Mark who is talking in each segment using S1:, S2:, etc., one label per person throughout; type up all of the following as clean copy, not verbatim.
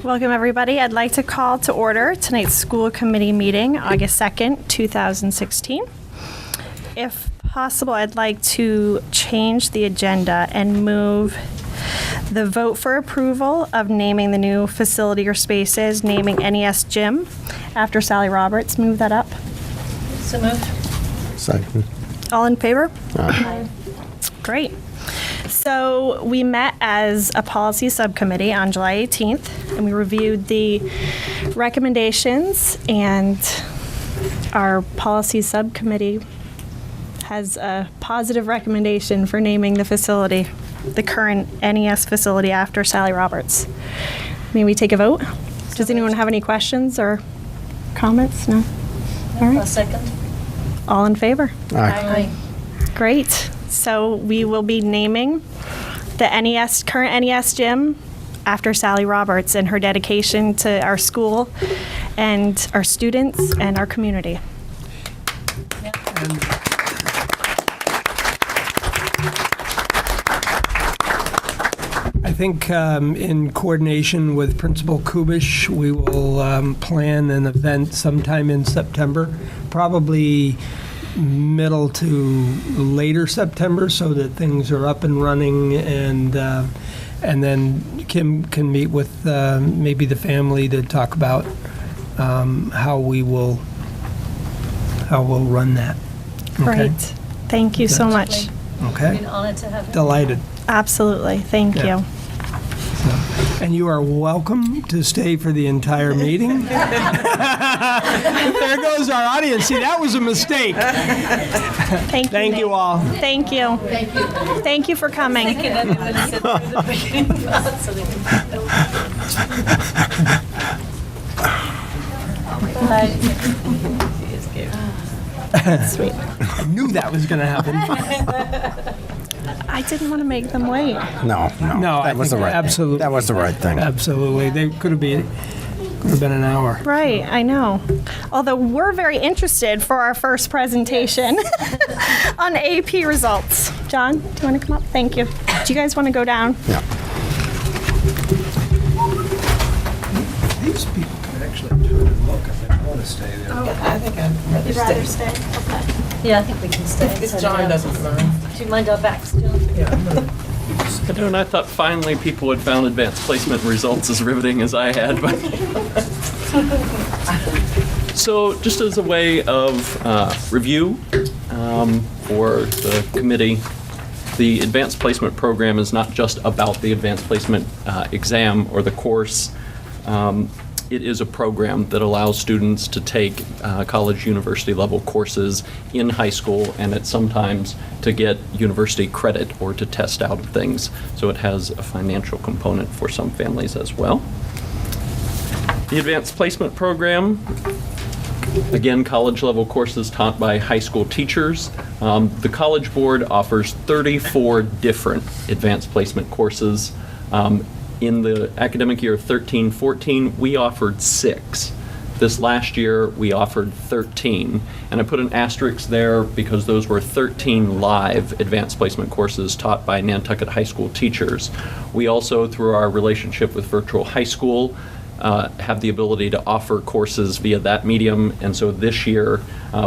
S1: Welcome, everybody. I'd like to call to order tonight's school committee meeting, August 2nd, 2016. If possible, I'd like to change the agenda and move the vote for approval of naming the new facility or spaces, naming NES Gym after Sally Roberts. Move that up.
S2: So moved.
S3: Second.
S1: All in favor?
S3: Aye.
S1: Great. So we met as a policy subcommittee on July 18th, and we reviewed the recommendations, and our policy subcommittee has a positive recommendation for naming the facility, the current NES facility, after Sally Roberts. May we take a vote? Does anyone have any questions or comments? No? All right.
S2: A second.
S1: All in favor?
S3: Aye.
S1: Great. So we will be naming the current NES gym after Sally Roberts and her dedication to our school and our students and our community.
S4: I think in coordination with Principal Kubish, we will plan an event sometime in September, probably middle to later September, so that things are up and running, and then Kim can meet with maybe the family to talk about how we'll run that. Okay?
S1: Great. Thank you so much.
S4: Okay.
S2: Been honored to have you.
S4: Delighted.
S1: Absolutely. Thank
S4: Yeah.
S1: you.
S4: And you are welcome to stay for the entire meeting. There goes our audience. See, that was a mistake.
S1: Thank you.
S4: Thank you all.
S1: Thank you.
S2: Thank you.
S1: Thank you for coming.
S2: Everybody said through the beginning, so they can-
S1: Sweet.
S4: I knew that was going to happen.
S1: I didn't want to make them wait.
S3: No.
S4: No, I
S3: That was the
S4: think
S3: right.
S4: absolutely.
S3: That was the right thing.
S4: Absolutely. They could have been an hour.
S1: Right, I know. Although we're very interested for our first presentation on AP results. John, do you want to come up? Thank you. Do you guys want to go down?
S3: Yeah.
S4: These people could actually turn and look if they want to stay there.
S5: I think I'd
S1: You'd
S5: rather
S1: rather
S5: stay.
S1: stay? Okay.
S2: Yeah, I think we can stay.
S5: If John doesn't mind.
S2: Do you mind our backs, John?
S4: Yeah, I'm gonna-
S6: And I thought finally people had found advanced placement results as riveting as I had. But so just as a way of review for the committee, the advanced placement program is not just about the advanced placement exam or the course. It is a program that allows students to take college, university level courses in high school, and it's sometimes to get university credit or to test out of things. So it has a financial component for some families as well. The advanced placement program, again, college level courses taught by high school teachers. The College Board offers 34 different advanced placement courses. In the academic year 13-14, we offered 6. This last year, we offered 13. And I put an asterisk there because those were 13 live advanced placement courses taught by Nantucket high school teachers. We also, through our relationship with Virtual High School, have the ability to offer courses via that medium. And so this year,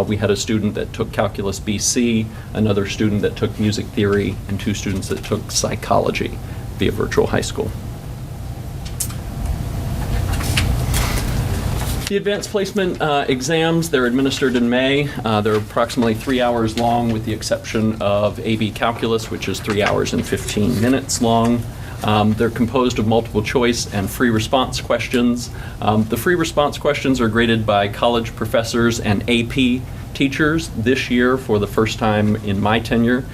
S6: we had a student that took Calculus BC, another student that took Music Theory, and 2 students that took Psychology via Virtual High School. The advanced placement exams, they're administered in May. They're approximately 3 hours long with the exception of AB Calculus, which is 3 hours and 15 minutes long. They're composed of multiple choice and free response questions. The free response questions are graded by college professors and AP teachers. This year, for the first time in my tenure,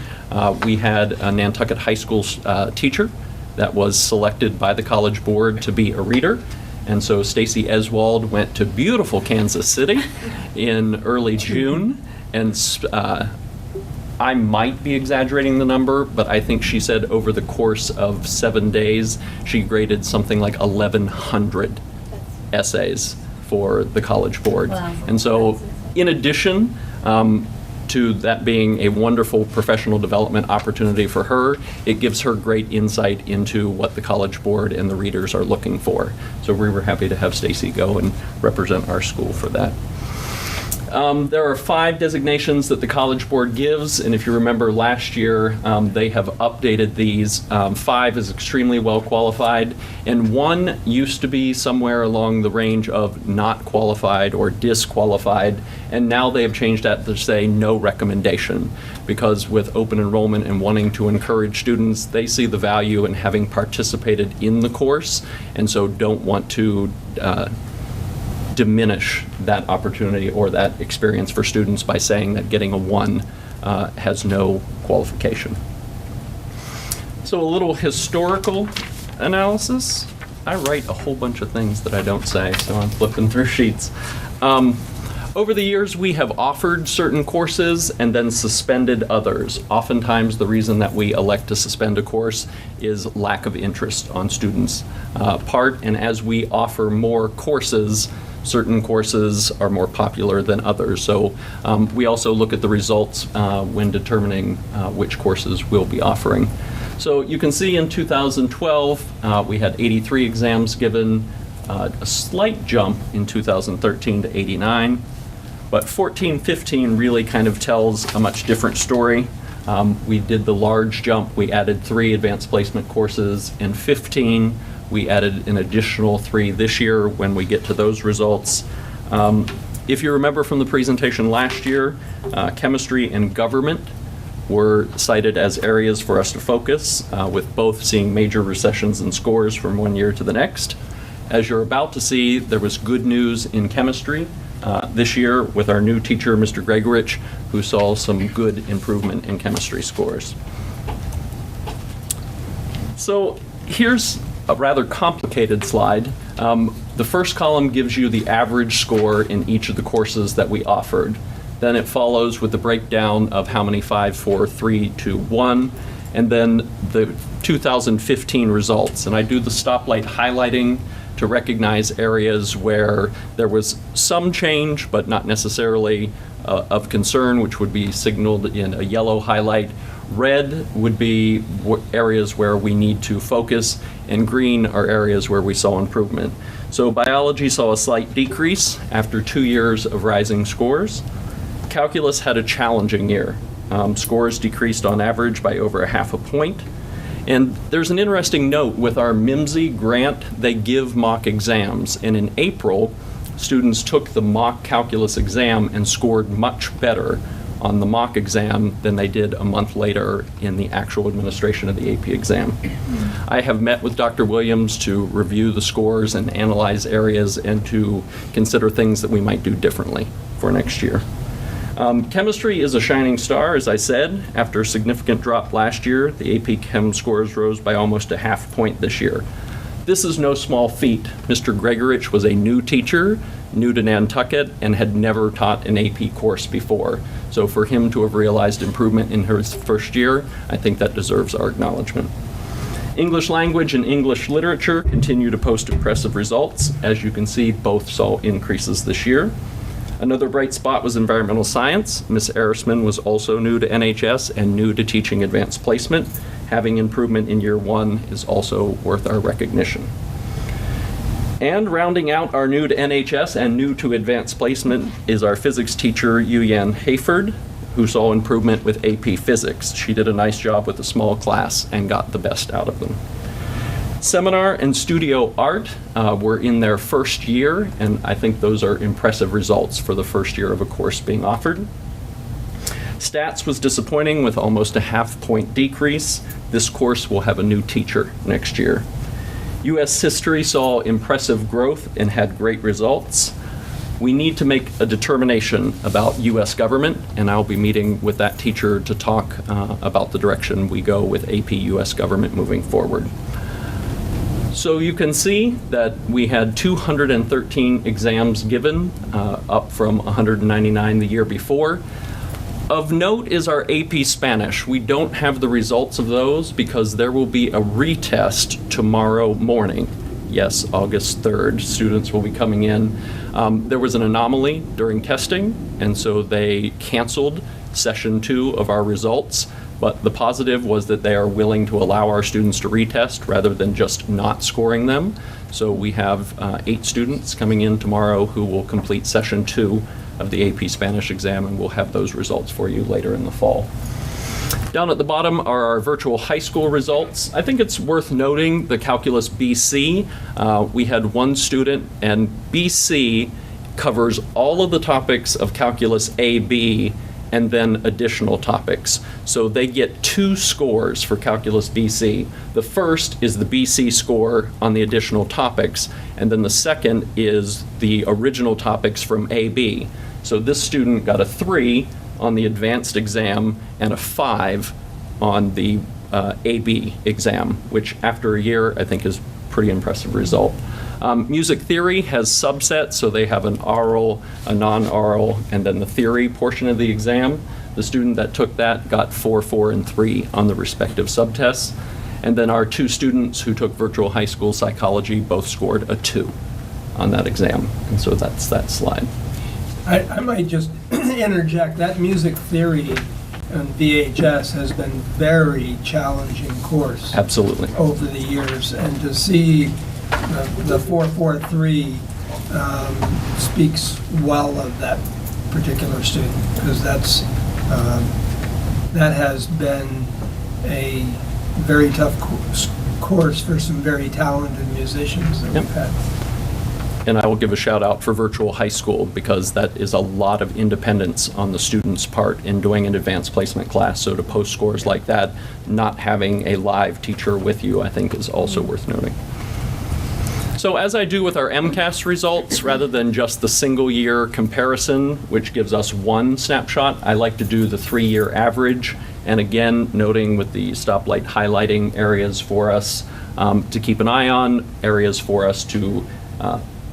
S6: we had a Nantucket high school teacher that was selected by the College Board to be a reader. And so Stacy Eswald went to beautiful Kansas City in early June, and I might be exaggerating the number, but I think she said over the course of 7 days, she graded something like 1,100 essays for the College Board.
S2: Wow.
S6: And so in addition to that being a wonderful professional development opportunity for her, it gives her great insight into what the College Board and the readers are looking for. So we were happy to have Stacy go and represent our school for that. There are 5 designations that the College Board gives, and if you remember last year, they have updated these. 5 is extremely well qualified, and 1 used to be somewhere along the range of not qualified or disqualified, and now they have changed that to say no recommendation, because with open enrollment and wanting to encourage students, they see the value in having participated in the course, and so don't want to diminish that opportunity or that experience for students by saying that getting a 1 has no qualification. So a little historical analysis. I write a whole bunch of things that I don't say, so I'm flipping through sheets. Over the years, we have offered certain courses and then suspended others. Oftentimes, the reason that we elect to suspend a course is lack of interest on students' part, and as we offer more courses, certain courses are more popular than others. So we also look at the results when determining which courses we'll be offering. So you can see in 2012, we had 83 exams given, a slight jump in 2013 to 89. But 14-15 really kind of tells a much different story. We did the large jump. We added 3 advanced placement courses. In 15, we added an additional 3 this year when we get to those results. If you remember from the presentation last year, chemistry and government were cited as areas for us to focus, with both seeing major recessions in scores from one year to the next. As you're about to see, there was good news in chemistry this year with our new teacher, Mr. Gregorich, who saw some good improvement in chemistry scores. So here's a rather complicated slide. The first column gives you the average score in each of the courses that we offered. Then it follows with the breakdown of how many 5, 4, 3, 2, 1, and then the 2015 results. And I do the stoplight highlighting to recognize areas where there was some change, but not necessarily of concern, which would be signaled in a yellow highlight. Red would be areas where we need to focus, and green are areas where we saw improvement. So biology saw a slight decrease after 2 years of rising scores. Calculus had a challenging year. Scores decreased on average by over 0.5 point. And there's an interesting note with our MIMSI grant, they give mock exams. And in April, students took the mock calculus exam and scored much better on the mock exam than they did a month later in the actual administration of the AP exam. I have met with Dr. Williams to review the scores and analyze areas and to consider things that we might do differently for next year. Chemistry is a shining star, as I said. After a significant drop last year, the AP Chem scores rose by almost a 0.5 point this year. This is no small feat. Mr. Gregorich was a new teacher, new to Nantucket, and had never taught an AP course before. So for him to have realized improvement in his first year, I think that deserves our acknowledgement. English language and English literature continue to post impressive results. As you can see, both saw increases this year. Another bright spot was environmental science. Ms. Arisman was also new to NHS and new to teaching advanced placement. Having improvement in year 1 is also worth our recognition. And rounding out our new to NHS and new to advanced placement is our physics teacher, Yu-Yan Hayford, who saw improvement with AP Physics. She did a nice job with a small class and got the best out of them. Seminar and studio art were in their first year, and I think those are impressive results for the first year of a course being offered. Stats was disappointing with almost a 0.5 point decrease. This course will have a new teacher next year. U.S. history saw impressive growth and had great results. We need to make a determination about U.S. government, and I'll be meeting with that teacher to talk about the direction we go with AP U.S. government moving forward. So you can see that we had 213 exams given, up from 199 the year before. Of note is our AP Spanish. We don't have the results of those because there will be a retest tomorrow morning. Yes, August 3rd, students will be coming in. There was an anomaly during testing, and so they canceled session 2 of our results. But the positive was that they are willing to allow our students to retest rather than just not scoring them. So we have 8 students coming in tomorrow who will complete session 2 of the AP Spanish exam, and we'll have those results for you later in the fall. Down at the bottom are our virtual high school results. I think it's worth noting the Calculus BC. We had one student, and BC covers all of the topics of Calculus AB and then additional topics. So they get 2 scores for Calculus BC. The first is the BC score on the additional topics, and then the second is the original topics from AB. So this student got a 3 on the advanced exam and a 5 on the AB exam, which after a year I think is a pretty impressive result. Music theory has subsets, so they have an oral, a non-oral, and then the theory portion of the exam. The student that took that got 4, 4, and 3 on the respective subtests. And then our 2 students who took virtual high school psychology both scored a 2 on that exam. And so that's that slide.
S4: I might just interject, that music theory on VHS has been very challenging course
S6: Absolutely.
S4: over the years, and to see the 443 speaks well of that particular student, because that has been a very tough course for some very talented musicians that we've had.
S6: And I will give a shout out for virtual high school, because that is a lot of independence on the student's part in doing an advanced placement class. So to post scores like that, not having a live teacher with you, I think is also worth noting. So as I do with our MCAS results, rather than just the single year comparison, which gives us one snapshot, I like to do the 3-year average. And again, noting with the stoplight highlighting areas for us to keep an eye on, areas for us to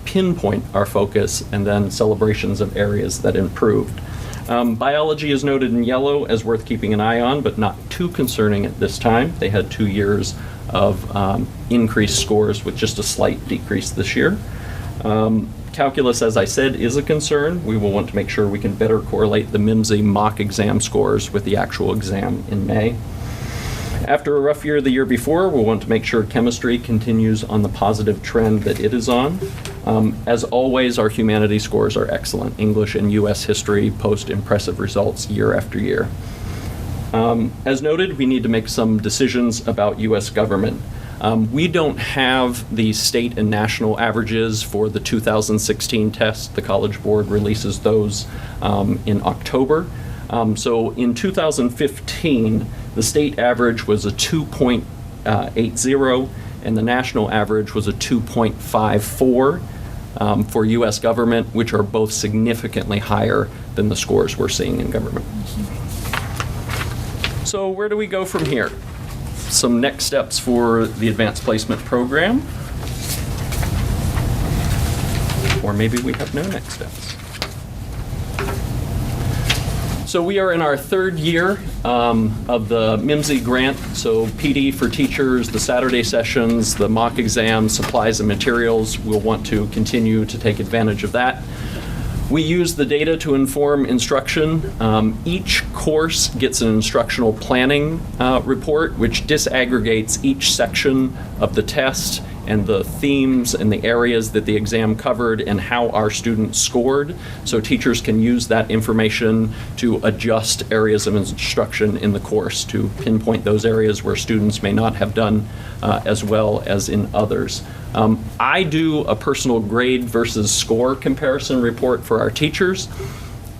S6: pinpoint our focus, and then celebrations of areas that improved. Biology is noted in yellow as worth keeping an eye on, but not too concerning at this time. They had 2 years of increased scores with just a slight decrease this year. Calculus, as I said, is a concern. We will want to make sure we can better correlate the MIMSI mock exam scores with the actual exam in May. After a rough year the year before, we'll want to make sure chemistry continues on the positive trend that it is on. As always, our humanities scores are excellent. English and U.S. history post impressive results year after year. As noted, we need to make some decisions about U.S. government. We don't have the state and national averages for the 2016 test. The College Board releases those in October. So in 2015, the state average was a 2.80, and the national average was a 2.54 for U.S. government, which are both significantly higher than the scores we're seeing in government. So where do we go from here? Some next steps for the advanced placement program. Or maybe we have no next steps. So we are in our 3rd year of the MIMSI grant. So PD for teachers, the Saturday sessions, the mock exams, supplies and materials. We'll want to continue to take advantage of that. We use the data to inform instruction. Each course gets an instructional planning report, which disaggregates each section of the test and the themes and the areas that the exam covered and how our students scored. So teachers can use that information to adjust areas of instruction in the course to pinpoint those areas where students may not have done as well as in others. I do a personal grade versus score comparison report for our teachers.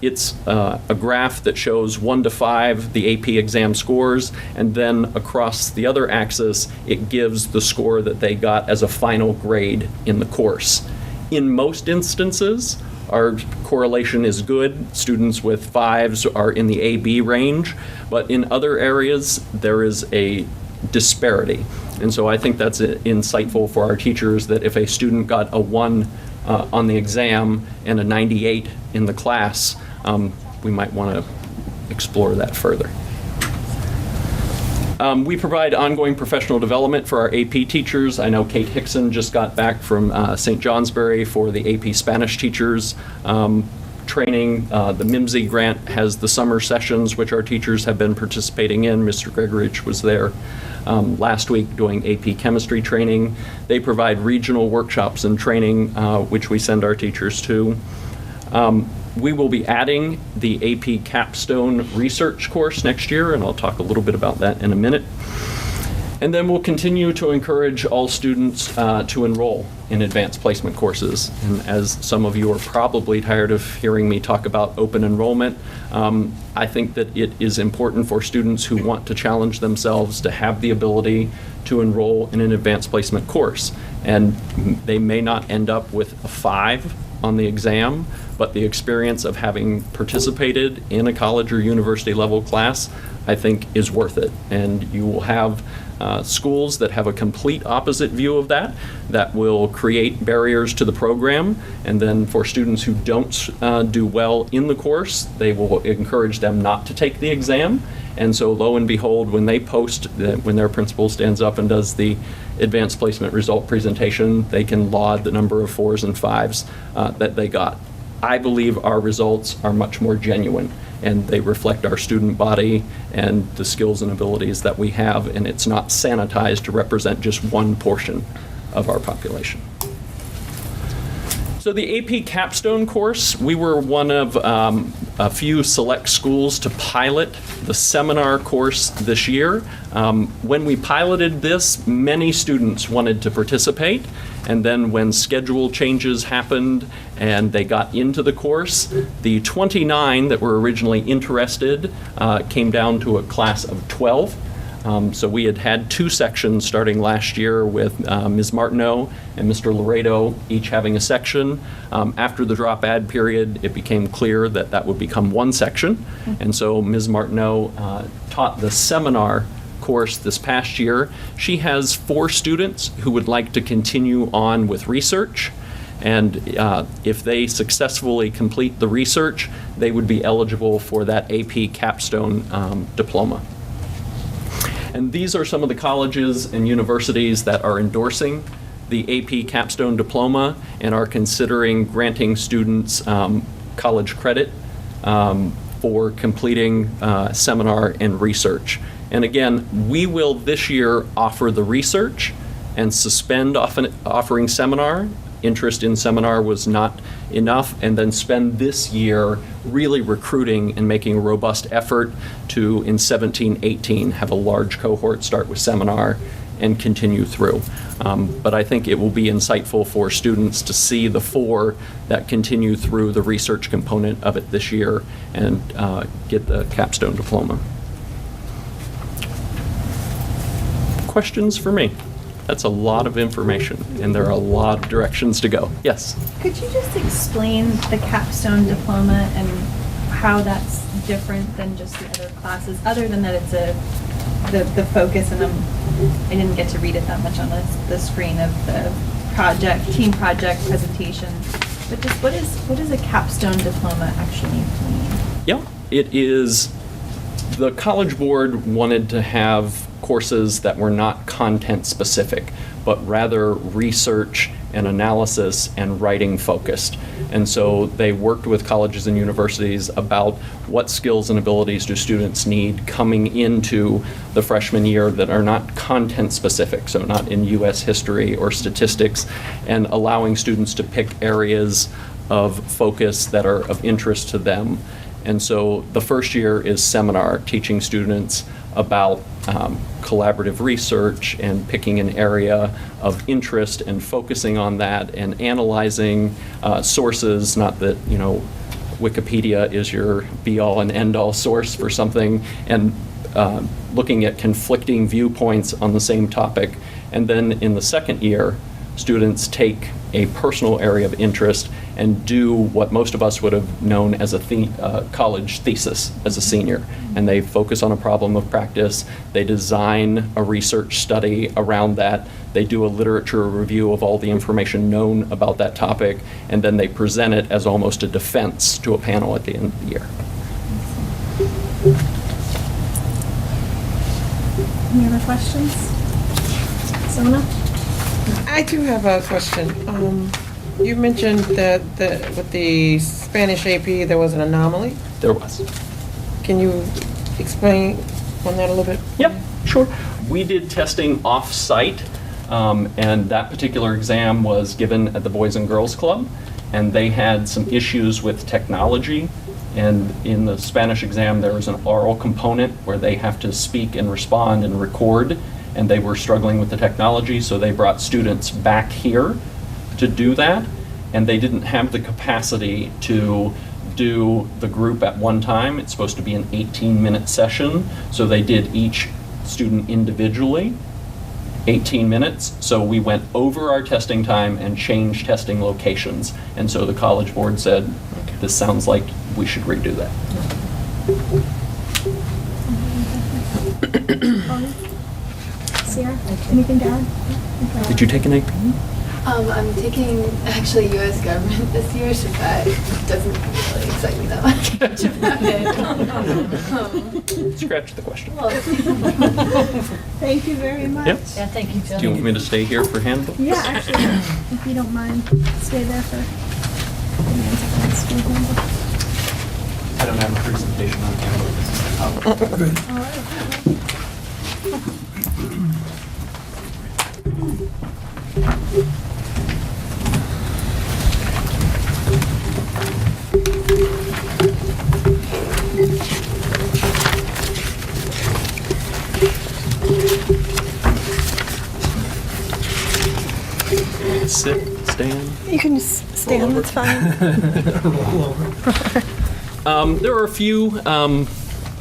S6: It's a graph that shows 1 to 5 the AP exam scores, and then across the other axis, it gives the score that they got as a final grade in the course. In most instances, our correlation is good. Students with 5s are in the AB range, but in other areas, there is a disparity. And so I think that's insightful for our teachers, that if a student got a 1 on the exam and a 98 in the class, we might want to explore that further. We provide ongoing professional development for our AP teachers. I know Kate Hickson just got back from St. Johnsbury for the AP Spanish teachers training. The MIMSI grant has the summer sessions, which our teachers have been participating in. Mr. Gregorich was there last week doing AP chemistry training. They provide regional workshops and training, which we send our teachers to. We will be adding the AP Capstone research course next year, and I'll talk a little bit about that in a minute. And then we'll continue to encourage all students to enroll in advanced placement courses. And as some of you are probably tired of hearing me talk about open enrollment, I think that it is important for students who want to challenge themselves to have the ability to enroll in an advanced placement course. And they may not end up with a 5 on the exam, but the experience of having participated in a college or university level class, I think, is worth it. And you will have schools that have a complete opposite view of that, that will create barriers to the program. And then for students who don't do well in the course, they will encourage them not to take the exam. And so lo and behold, when they post, when their principal stands up and does the advanced placement result presentation, they can laud the number of 4s and 5s that they got. I believe our results are much more genuine, and they reflect our student body and the skills and abilities that we have, and it's not sanitized to represent just one portion of our population. So the AP Capstone course, we were one of a few select schools to pilot the seminar course this year. When we piloted this, many students wanted to participate, and then when schedule changes happened and they got into the course, the 29 that were originally interested came down to a class of 12. So we had 2 sections starting last year with Ms. Martineau and Mr. Laredo each having a section. After the drop add period, it became clear that that would become 1 section. And so Ms. Martineau taught the seminar course this past year. She has 4 students who would like to continue on with research. And if they successfully complete the research, they would be eligible for that AP Capstone Diploma. And these are some of the colleges and universities that are endorsing the AP Capstone Diploma and are considering granting students college credit for completing seminar and research. And again, we will this year offer the research and suspend offering seminar. Interest in seminar was not enough, and then spend this year really recruiting and making a robust effort to, in 17-18, have a large cohort start with seminar and continue through. But I think it will be insightful for students to see the 4 that continue through the research component of it this year and get the Capstone Diploma. Questions for me? That's a lot of information, and there are a lot of directions to go. Yes?
S7: Could you just explain the Capstone Diploma and how that's different than just the other classes, other than that it's the focus, and I didn't get to read it that much on the screen of the team project presentation, but just what does a Capstone Diploma actually mean?
S6: Yeah, it is, the College Board wanted to have courses that were not content specific, but rather research and analysis and writing focused. And so they worked with colleges and universities about what skills and abilities do students need coming into the freshman year that are not content specific, so not in US history or statistics, and allowing students to pick areas of focus that are of interest to them. And so the first year is seminar, teaching students about collaborative research and picking an area of interest and focusing on that and analyzing sources. Not that, Wikipedia is your be-all and end-all source for something, and looking at conflicting viewpoints on the same topic. And then in the second year, students take a personal area of interest and do what most of us would have known as a college thesis as a senior. And they focus on a problem of practice. They design a research study around that. They do a literature review of all the information known about that topic, and then they present it as almost a defense to a panel at the end of the year.
S7: Any other questions? Simona?
S5: I do have a question. You mentioned that with the Spanish AP, there was an anomaly.
S6: There was.
S5: Can you explain on that a little bit?
S6: Yep, sure. We did testing off-site, and that particular exam was given at the Boys and Girls Club, and they had some issues with technology. And in the Spanish exam, there is an oral component where they have to speak and respond and record, and they were struggling with the technology, so they brought students back here to do that, and they didn't have the capacity to do the group at one time. It's supposed to be an 18-minute session, so they did each student individually, 18 minutes. So we went over our testing time and changed testing locations, and so the College Board said, this sounds like we should redo that.
S8: Sierra, anything to add?
S6: Did you take an AP?
S9: I'm taking actually U.S. government this year, so that doesn't really excite me that much about it.
S6: Scratch the question.
S8: Thank you very much.
S6: Yep.
S2: Yeah, thank you, Jill.
S6: Do you want me to stay here for handbook?
S8: Yeah, actually, if you don't mind, stay there for the Nantucket School Handbook.
S6: I don't have a presentation on handbook.
S4: Good.
S8: All right.
S6: Sit, stand.
S1: You can just stand, that's fine.
S4: Roll over.
S6: There are a few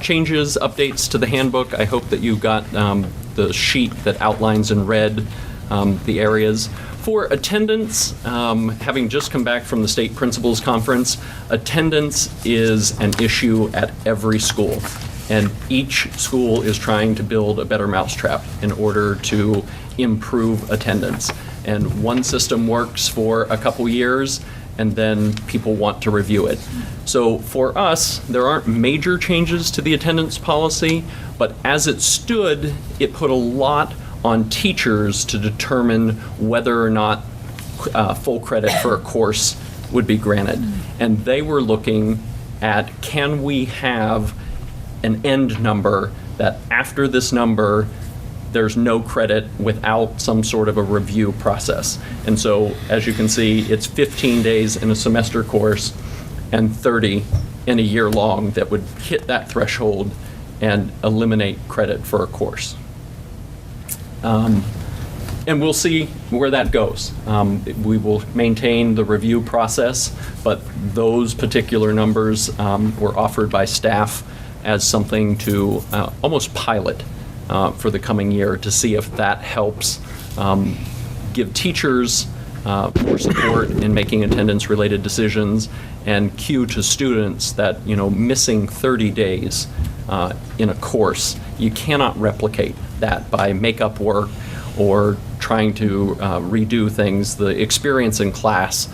S6: changes, updates to the handbook. I hope that you got the sheet that outlines in red the areas. For attendance, having just come back from the state principals conference, attendance is an issue at every school. And each school is trying to build a better mousetrap in order to improve attendance. And one system works for a couple years, and then people want to review it. So for us, there aren't major changes to the attendance policy, but as it stood, it put a lot on teachers to determine whether or not full credit for a course would be granted. And they were looking at, can we have an end number that after this number, there's no credit without some sort of a review process. And so, as you can see, it's 15 days in a semester course and 30 in a year long that would hit that threshold and eliminate credit for a course. And we'll see where that goes. We will maintain the review process, but those particular numbers were offered by staff as something to almost pilot for the coming year to see if that helps give teachers more support in making attendance-related decisions and cue to students that, missing 30 days in a course, you cannot replicate that by make-up work or trying to redo things. The experience in class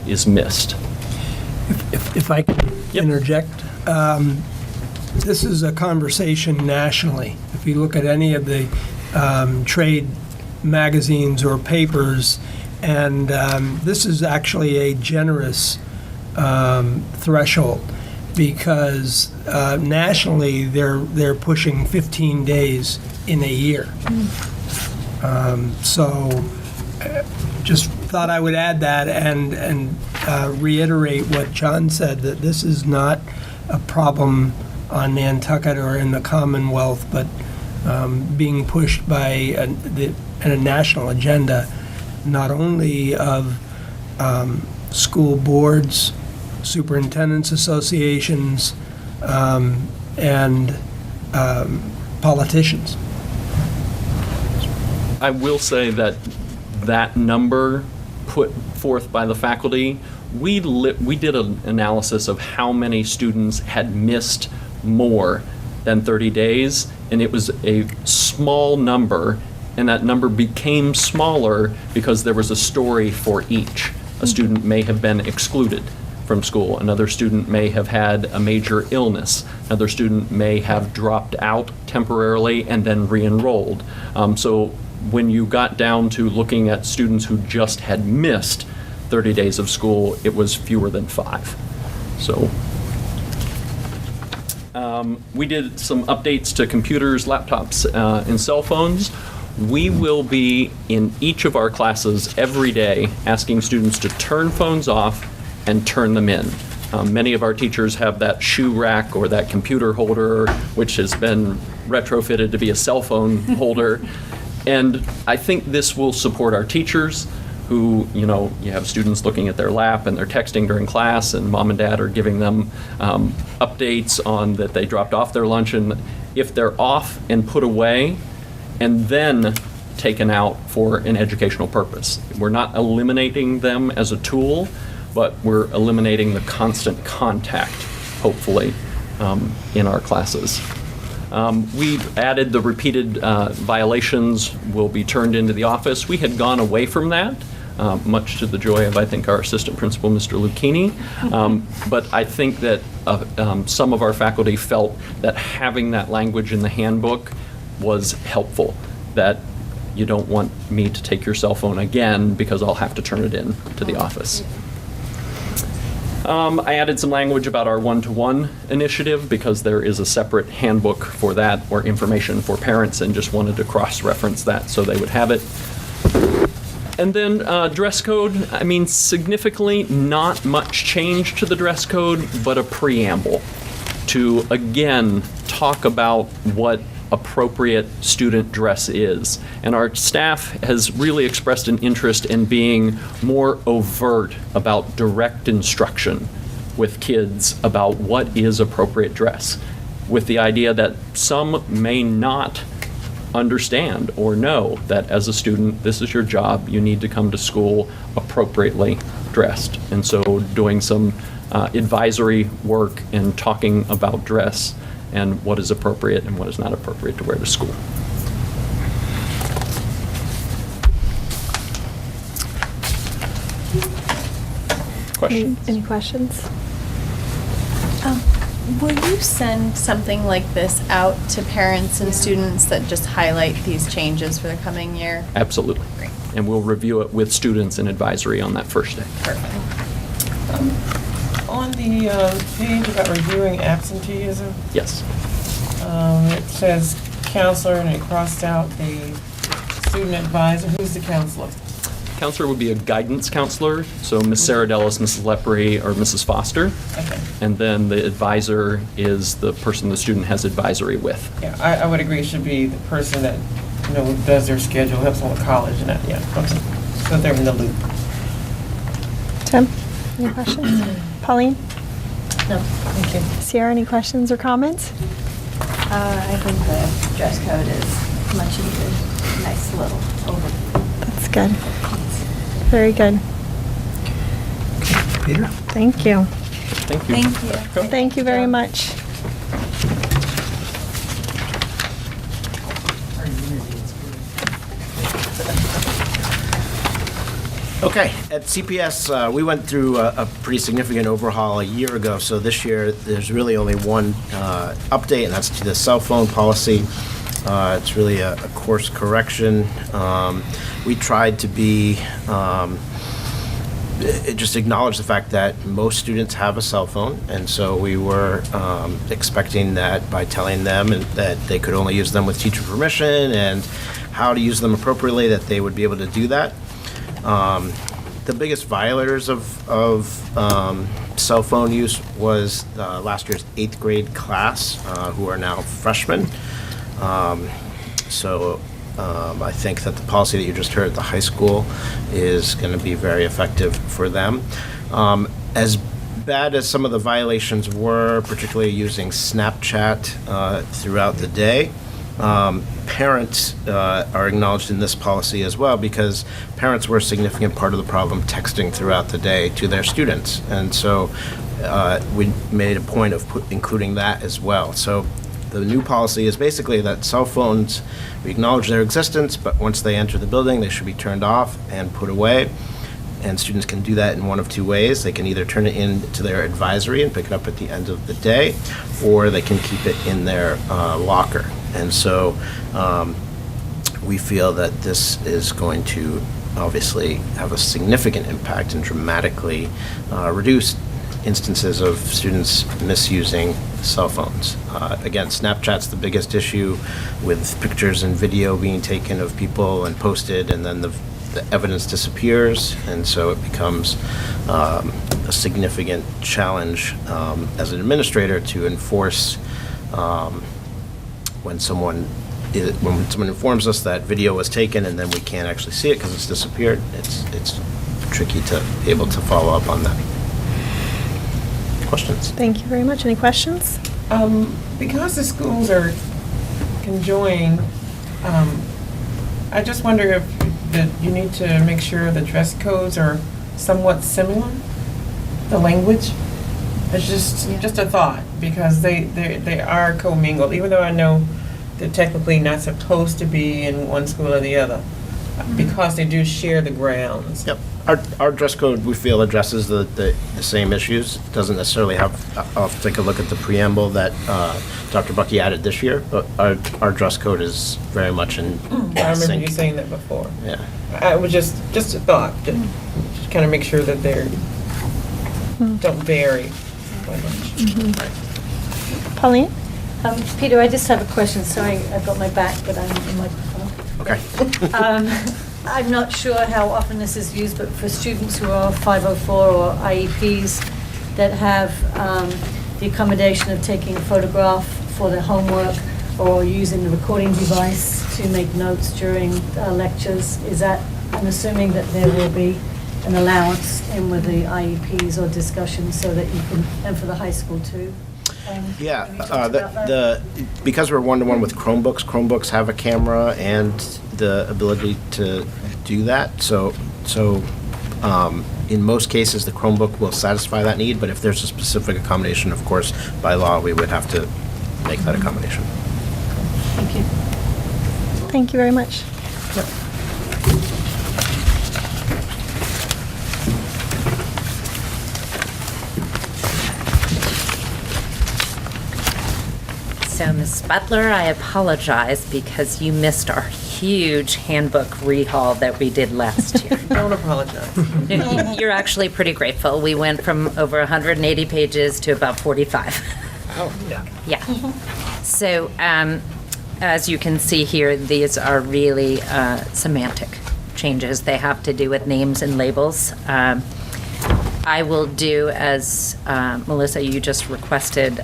S6: is missed.
S4: If I could interject, this is a conversation nationally. If you look at any of the trade magazines or papers, and this is actually a generous threshold because nationally they're pushing 15 days in a year. So just thought I would add that and reiterate what John said, that this is not a problem on Nantucket or in the Commonwealth, but being pushed by a national agenda, not only of school boards, superintendents associations, and politicians.
S6: I will say that that number put forth by the faculty, we did an analysis of how many students had missed more than 30 days, and it was a small number, and that number became smaller because there was a story for each. A student may have been excluded from school. Another student may have had a major illness. Another student may have dropped out temporarily and then re-enrolled. So when you got down to looking at students who just had missed 30 days of school, it was fewer than 5. So we did some updates to computers, laptops, and cell phones. We will be in each of our classes every day asking students to turn phones off and turn them in. Many of our teachers have that shoe rack or that computer holder, which has been retrofitted to be a cell phone holder. And I think this will support our teachers who, you have students looking at their lap and they're texting during class, and mom and dad are giving them updates on that they dropped off their lunch. And if they're off and put away and then taken out for an educational purpose, we're not eliminating them as a tool, but we're eliminating the constant contact, hopefully, in our classes. We've added the repeated violations will be turned into the office. We had gone away from that, much to the joy of, I think, our assistant principal, Mr. Lucchini. But I think that some of our faculty felt that having that language in the handbook was helpful, that you don't want me to take your cell phone again because I'll have to turn it in to the office. I added some language about our one-to-one initiative because there is a separate handbook for that, or information for parents, and just wanted to cross-reference that so they would have it. And then dress code, significantly not much change to the dress code, but a preamble to, again, talk about what appropriate student dress is. And our staff has really expressed an interest in being more overt about direct instruction with kids about what is appropriate dress, with the idea that some may not understand or know that as a student, this is your job, you need to come to school appropriately dressed. And so doing some advisory work and talking about dress and what is appropriate and what is not appropriate to wear to school. Questions?
S1: Any questions?
S7: Will you send something like this out to parents and students that just highlight these changes for the coming year?
S6: Absolutely.
S7: Great.
S6: And we'll review it with students in advisory on that first day.
S7: Perfect.
S5: On the page about reviewing absenteeism,
S6: Yes.
S5: it says counselor and it crossed out the student advisor. Who's the counselor?
S6: Counselor would be a guidance counselor, so Ms. Saradellis, Mrs. Lepre, or Mrs. Foster.
S5: Okay.
S6: And then the advisor is the person the student has advisory with.
S5: Yeah, I would agree it should be the person that, does their schedule, helps them with college and that, yeah. Okay. So they're in the loop.
S1: Tim, any questions? Pauline?
S2: No, thank you.
S1: Sierra, any questions or comments?
S10: I think the dress code is much needed. Nice little overview.
S1: That's good. Very good.
S4: Peter?
S1: Thank you.
S6: Thank you.
S7: Thank you.
S1: Thank you very much.
S3: Okay, at CPS, we went through a pretty significant overhaul a year ago, so this year there's really only one update, and that's to the cell phone policy. It's really a course correction. We tried to be, just acknowledge the fact that most students have a cell phone, and so we were expecting that by telling them that they could only use them with teacher permission and how to use them appropriately, that they would be able to do that. The biggest violators of cell phone use was last year's 8th grade class, who are now freshmen. So I think that the policy that you just heard at the high school is going to be very effective for them. As bad as some of the violations were, particularly using Snapchat throughout the day, parents are acknowledged in this policy as well, because parents were a significant part of the problem texting throughout the day to their students. And so we made a point of including that as well. So the new policy is basically that cell phones, we acknowledge their existence, but once they enter the building, they should be turned off and put away. And students can do that in one of two ways. They can either turn it in to their advisory and pick it up at the end of the day, or they can keep it in their locker. And so we feel that this is going to obviously have a significant impact and dramatically reduce instances of students misusing cell phones. Again, Snapchat's the biggest issue, with pictures and video being taken of people and posted, and then the evidence disappears, and so it becomes a significant challenge as an administrator to enforce when someone informs us that video was taken and then we can't actually see it because it's disappeared. It's tricky to be able to follow up on that. Questions?
S1: Thank you very much. Any questions?
S5: Because the schools are conjoined, I just wonder if that you need to make sure the dress codes are somewhat similar, the language. It's just a thought, because they are commingled, even though I know they're technically not supposed to be in one school or the other, because they do share the grounds.
S3: Yep. Our dress code, we feel, addresses the same issues. Doesn't necessarily have, I'll take a look at the preamble that Dr. Bucky added this year, but our dress code is very much in
S5: I remember
S3: sync.
S5: you saying that before.
S3: Yeah.
S5: I was just a thought, just kind of make sure that they don't vary by much.
S1: Pauline?
S2: Peter, I just have a question. Sorry, I've got my back, but I'm on the microphone.
S3: Okay.
S2: I'm not sure how often this is used, but for students who are 504 or IEPs that have the accommodation of taking a photograph for their homework or using the recording device to make notes during lectures, I'm assuming that there will be an allowance in with the IEPs or discussions so that you can, and for the high school too.
S3: Yeah,
S2: Have you talked about that?
S3: because we're one-to-one with Chromebooks have a camera and the ability to do that. So in most cases, the Chromebook will satisfy that need, but if there's a specific accommodation, of course, by law, we would have to make that accommodation.
S2: Thank you.
S1: Thank you very much.
S11: So, Ms. Butler, I apologize because you missed our huge handbook rehaul that we did last year.
S5: Don't apologize.
S11: You're actually pretty grateful. We went from over 180 pages to about 45.
S5: Oh, yeah.
S11: Yeah. So, as you can see here, these are really semantic changes. They have to do with names and labels. I will do, as Melissa, you just requested,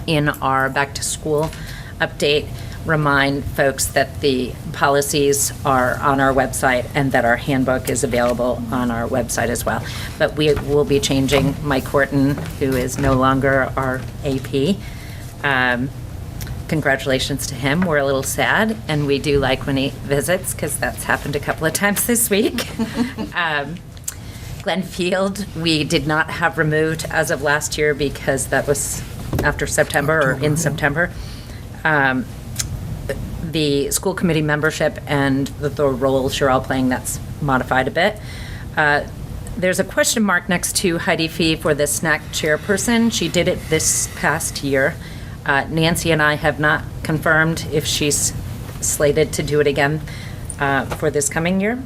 S11: in our back to school update, remind folks that the policies are on our website and that our handbook is available on our website as well. But we will be changing Mike Horton, who is no longer our AP. Congratulations to him. We're a little sad, and we do like when he visits, because that's happened a couple of times this week. Glenn Field, we did not have removed as of last year because that was after September or in September. The school committee membership and the roles you're all playing, that's modified a bit. There's a question mark next to Heidi Fee for the snack chairperson. She did it this past year. Nancy and I have not confirmed if she's slated to do it again for this coming year.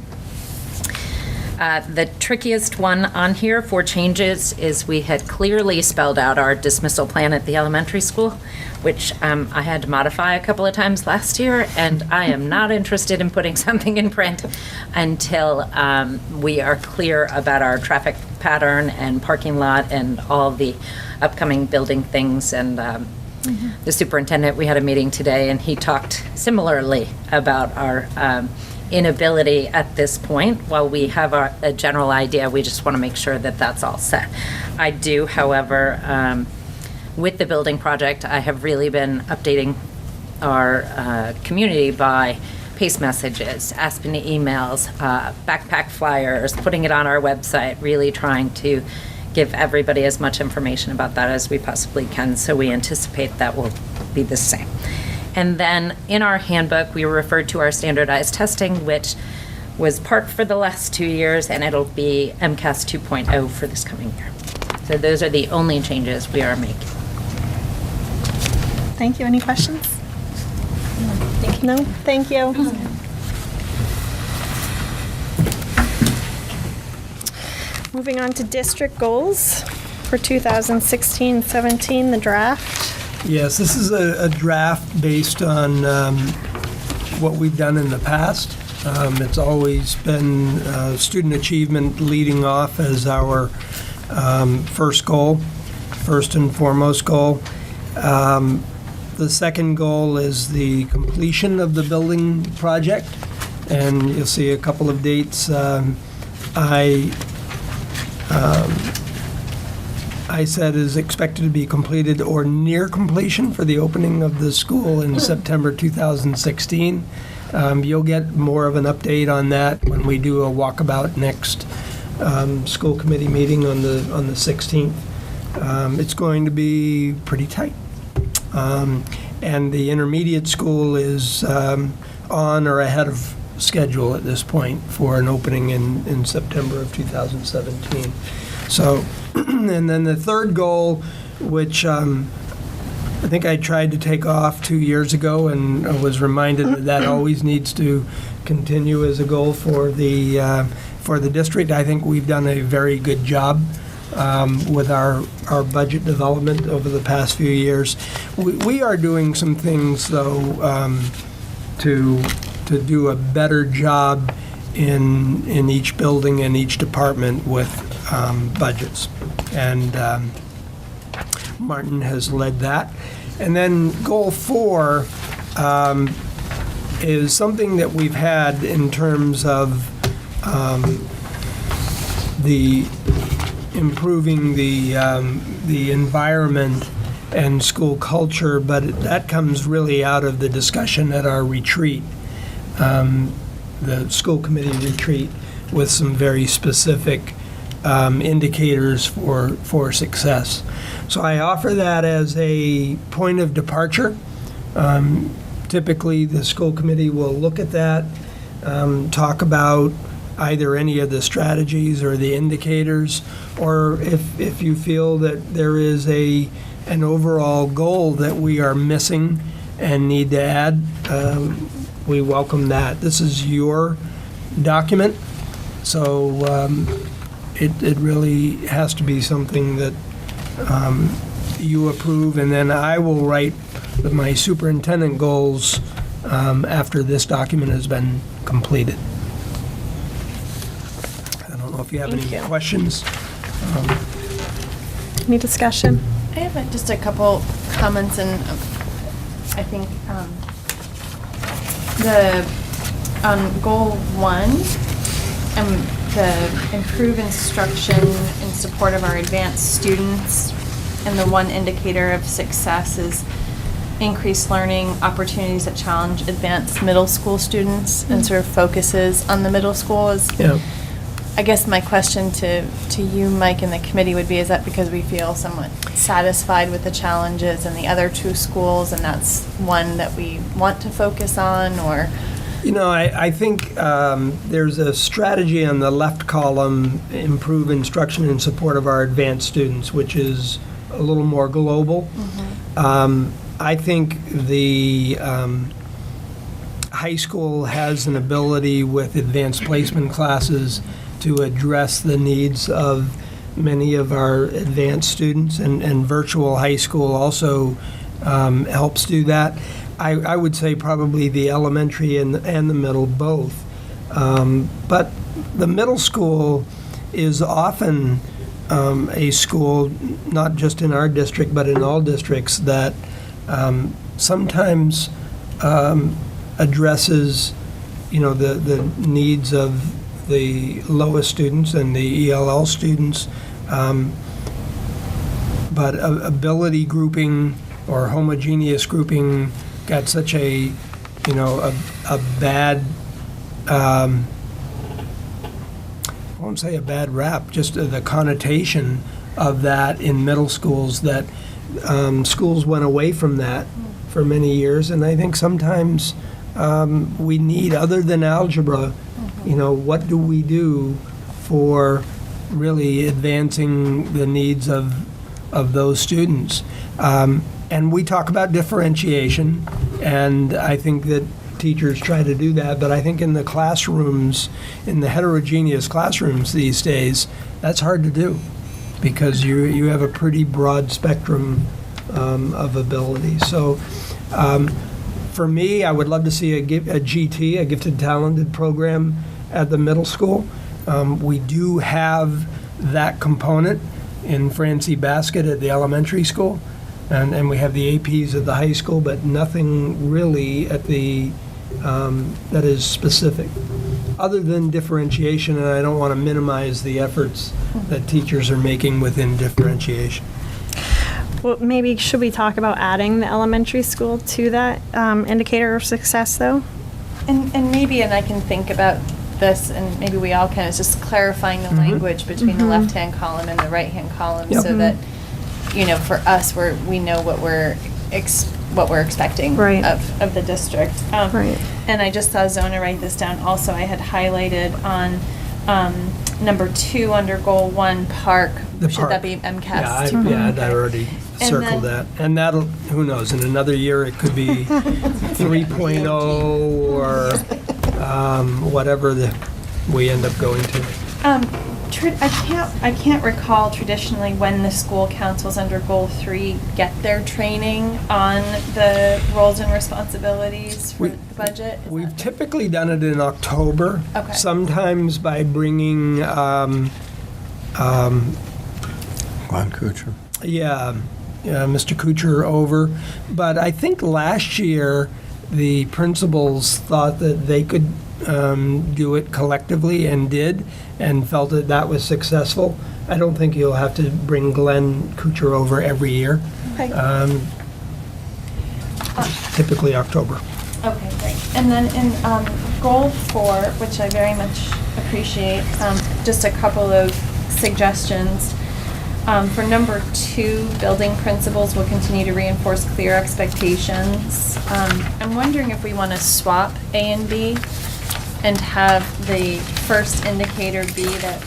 S11: The trickiest one on here for changes is we had clearly spelled out our dismissal plan at the elementary school, which I had to modify a couple of times last year, and I am not interested in putting something in print until we are clear about our traffic pattern and parking lot and all the upcoming building things. And the superintendent, we had a meeting today, and he talked similarly about our inability at this point. While we have a general idea, we just want to make sure that that's all set. I do, however, with the building project, I have really been updating our community by paste messages, Aspen emails, backpack flyers, putting it on our website, really trying to give everybody as much information about that as we possibly can. So we anticipate that will be the same. And then in our handbook, we referred to our standardized testing, which was part for the last 2 years, and it'll be MCAS 2.0 for this coming year. So those are the only changes we are making.
S1: Thank you. Any questions? No? Thank you. Moving on to district goals for 2016-17, the draft.
S4: Yes, this is a draft based on what we've done in the past. It's always been student achievement leading off as our first and foremost goal. The second goal is the completion of the building project, and you'll see a couple of dates. I said is expected to be completed or near completion for the opening of the school in September 2016. You'll get more of an update on that when we do a walkabout next school committee meeting on the 16th. It's going to be pretty tight. And the intermediate school is on or ahead of schedule at this point for an opening in September of 2017. So, and then the third goal, which I think I tried to take off 2 years ago, and I was reminded that always needs to continue as a goal for the district. I think we've done a very good job with our budget development over the past few years. We are doing some things, though, to do a better job in each building and each department with budgets. And Martin has led that. And then goal 4 is something that we've had in terms of the improving the environment and school culture, but that comes really out of the discussion at our retreat, the school committee retreat, with some very specific indicators for success. So I offer that as a point of departure. Typically, the school committee will look at that, talk about either any of the strategies or the indicators, or if you feel that there is an overall goal that we are missing and need to add, we welcome that. This is your document, so it really has to be something that you approve, and then I will write my superintendent goals after this document has been completed. I don't know if you have any questions.
S1: Any discussion?
S10: I have just a couple comments, and I think on goal 1, the improve instruction in support of our advanced students, and the one indicator of success is increased learning opportunities that challenge advanced middle school students, and sort of focuses on the middle school.
S4: Yeah.
S10: I guess my question to you, Mike, and the committee would be, is that because we feel somewhat satisfied with the challenges in the other 2 schools, and that's one that we want to focus on, or?
S4: You know, I think there's a strategy on the left column, improve instruction in support of our advanced students, which is a little more global. Mm-hmm. I think the high school has an ability with advanced placement classes to address the needs of many of our advanced students, and virtual high school also helps do that. I would say probably the elementary and the middle both. But the middle school is often a school, not just in our district, but in all districts, that sometimes addresses, the needs of the lowest students and the ELL students, but ability grouping or homogeneous grouping got such a bad, I won't say a bad rap, just the connotation of that in middle schools, that schools went away from that for many years. And I think sometimes we need, other than algebra, what do we do for really advancing the needs of those students? And we talk about differentiation, and I think that teachers try to do that, but I think in the classrooms, in the heterogeneous classrooms these days, that's hard to do because you have a pretty broad spectrum of ability. So for me, I would love to see a GT, a gifted talented program at the middle school. We do have that component in Francie Basket at the elementary school, and we have the APs at the high school, but nothing really at the that is specific, other than differentiation, and I don't want to minimize the efforts that teachers are making within differentiation.
S1: Well, maybe should we talk about adding the elementary school to that indicator of success, though?
S10: And maybe, and I can think about this, and maybe we all can, is just clarifying the language between the left-hand column and the right-hand column,
S4: Yep.
S10: so that, you know, for us, we know what we're expecting
S1: Right.
S10: of the district.
S1: Right.
S10: And I just saw Zona write this down. Also, I had highlighted on number 2 under goal 1, park.
S4: The
S10: Should
S4: park.
S10: that be MCAS?
S4: Yeah, I already
S10: And
S4: circled
S10: then-
S4: that. And that'll, who knows, in another year, it could be 3.0 or whatever we end up going to.
S10: I can't recall traditionally when the school councils under goal 3 get their training on the roles and responsibilities for the budget. Is
S4: We've
S10: that-
S4: typically done it in October.
S10: Okay.
S4: Sometimes by bringing,
S12: Glenn Kuchar.
S4: Mr. Kuchar over. But I think last year, the principals thought that they could do it collectively and did, and felt that that was successful. I don't think you'll have to bring Glenn Kuchar over every year.
S10: Okay.
S4: Typically October.
S10: Okay, great. And then in goal 4, which I very much appreciate, just a couple of suggestions. For number 2, building principals will continue to reinforce clear expectations. I'm wondering if we want to swap A and B and have the first indicator be that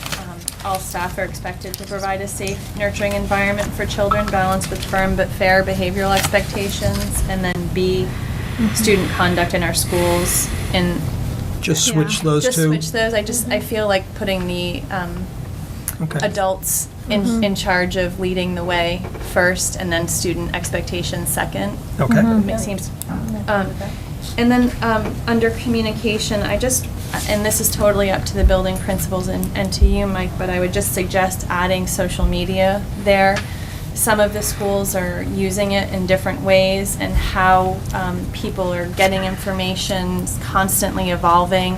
S10: all staff are expected to provide a safe, nurturing environment for children, balanced with firm but fair behavioral expectations, and then B, student conduct in our schools. And
S4: Just switch those
S10: just
S4: two?
S10: switch those. I feel like putting the
S4: Okay.
S10: adults in charge of leading the way first, and then student expectations second.
S4: Okay.
S10: It seems. And then under communication, and this is totally up to the building principals and to you, Mike, but I would just suggest adding social media there. Some of the schools are using it in different ways, and how people are getting information is constantly evolving.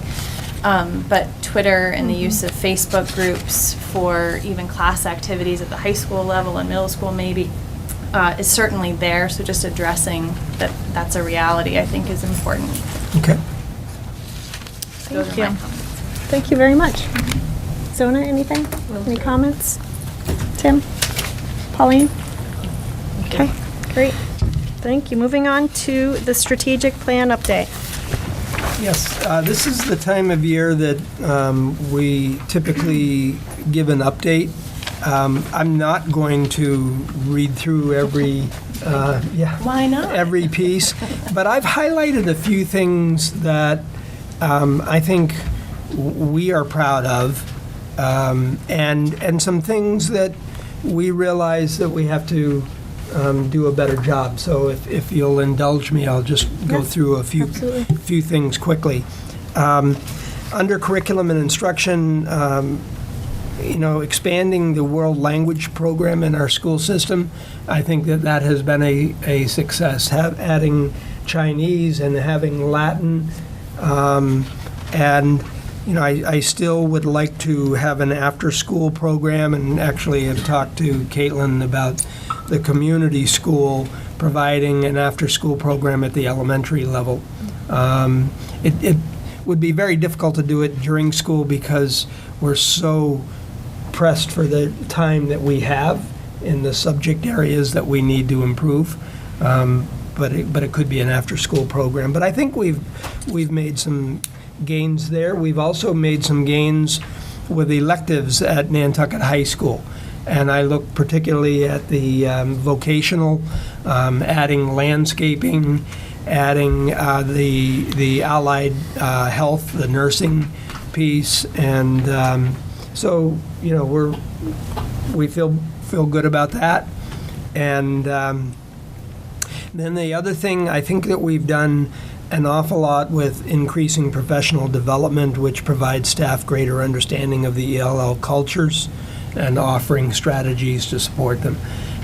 S10: But Twitter and the use of Facebook groups for even class activities at the high school level and middle school maybe is certainly there. So just addressing that's a reality, I think, is important.
S4: Okay.
S10: Those
S1: Thank
S10: are my
S1: you.
S10: comments.
S1: Thank you very much. Zona, anything? Any comments? Tim? Pauline? Okay, great. Thank you. Moving on to the strategic plan update.
S4: Yes, this is the time of year that we typically give an update. I'm not going to read through every,
S10: Why not?
S4: every piece, but I've highlighted a few things that I think we are proud of, and some things that we realize that we have to do a better job. So if you'll indulge me, I'll just go through a few things quickly. Under curriculum and instruction, expanding the world language program in our school system, I think that has been a success. Adding Chinese and having Latin, and I still would like to have an after-school program, and actually have talked to Caitlin about the community school providing an after-school program at the elementary level. It would be very difficult to do it during school because we're so pressed for the time that we have in the subject areas that we need to improve. But it could be an after-school program. But I think we've made some gains there. We've also made some gains with electives at Nantucket High School. And I look particularly at the vocational, adding landscaping adding the allied health, the nursing piece, and so we feel good about that. And then the other thing I think that we've done an awful lot with increasing professional development, which provides staff greater understanding of the ELL cultures and offering strategies to support them.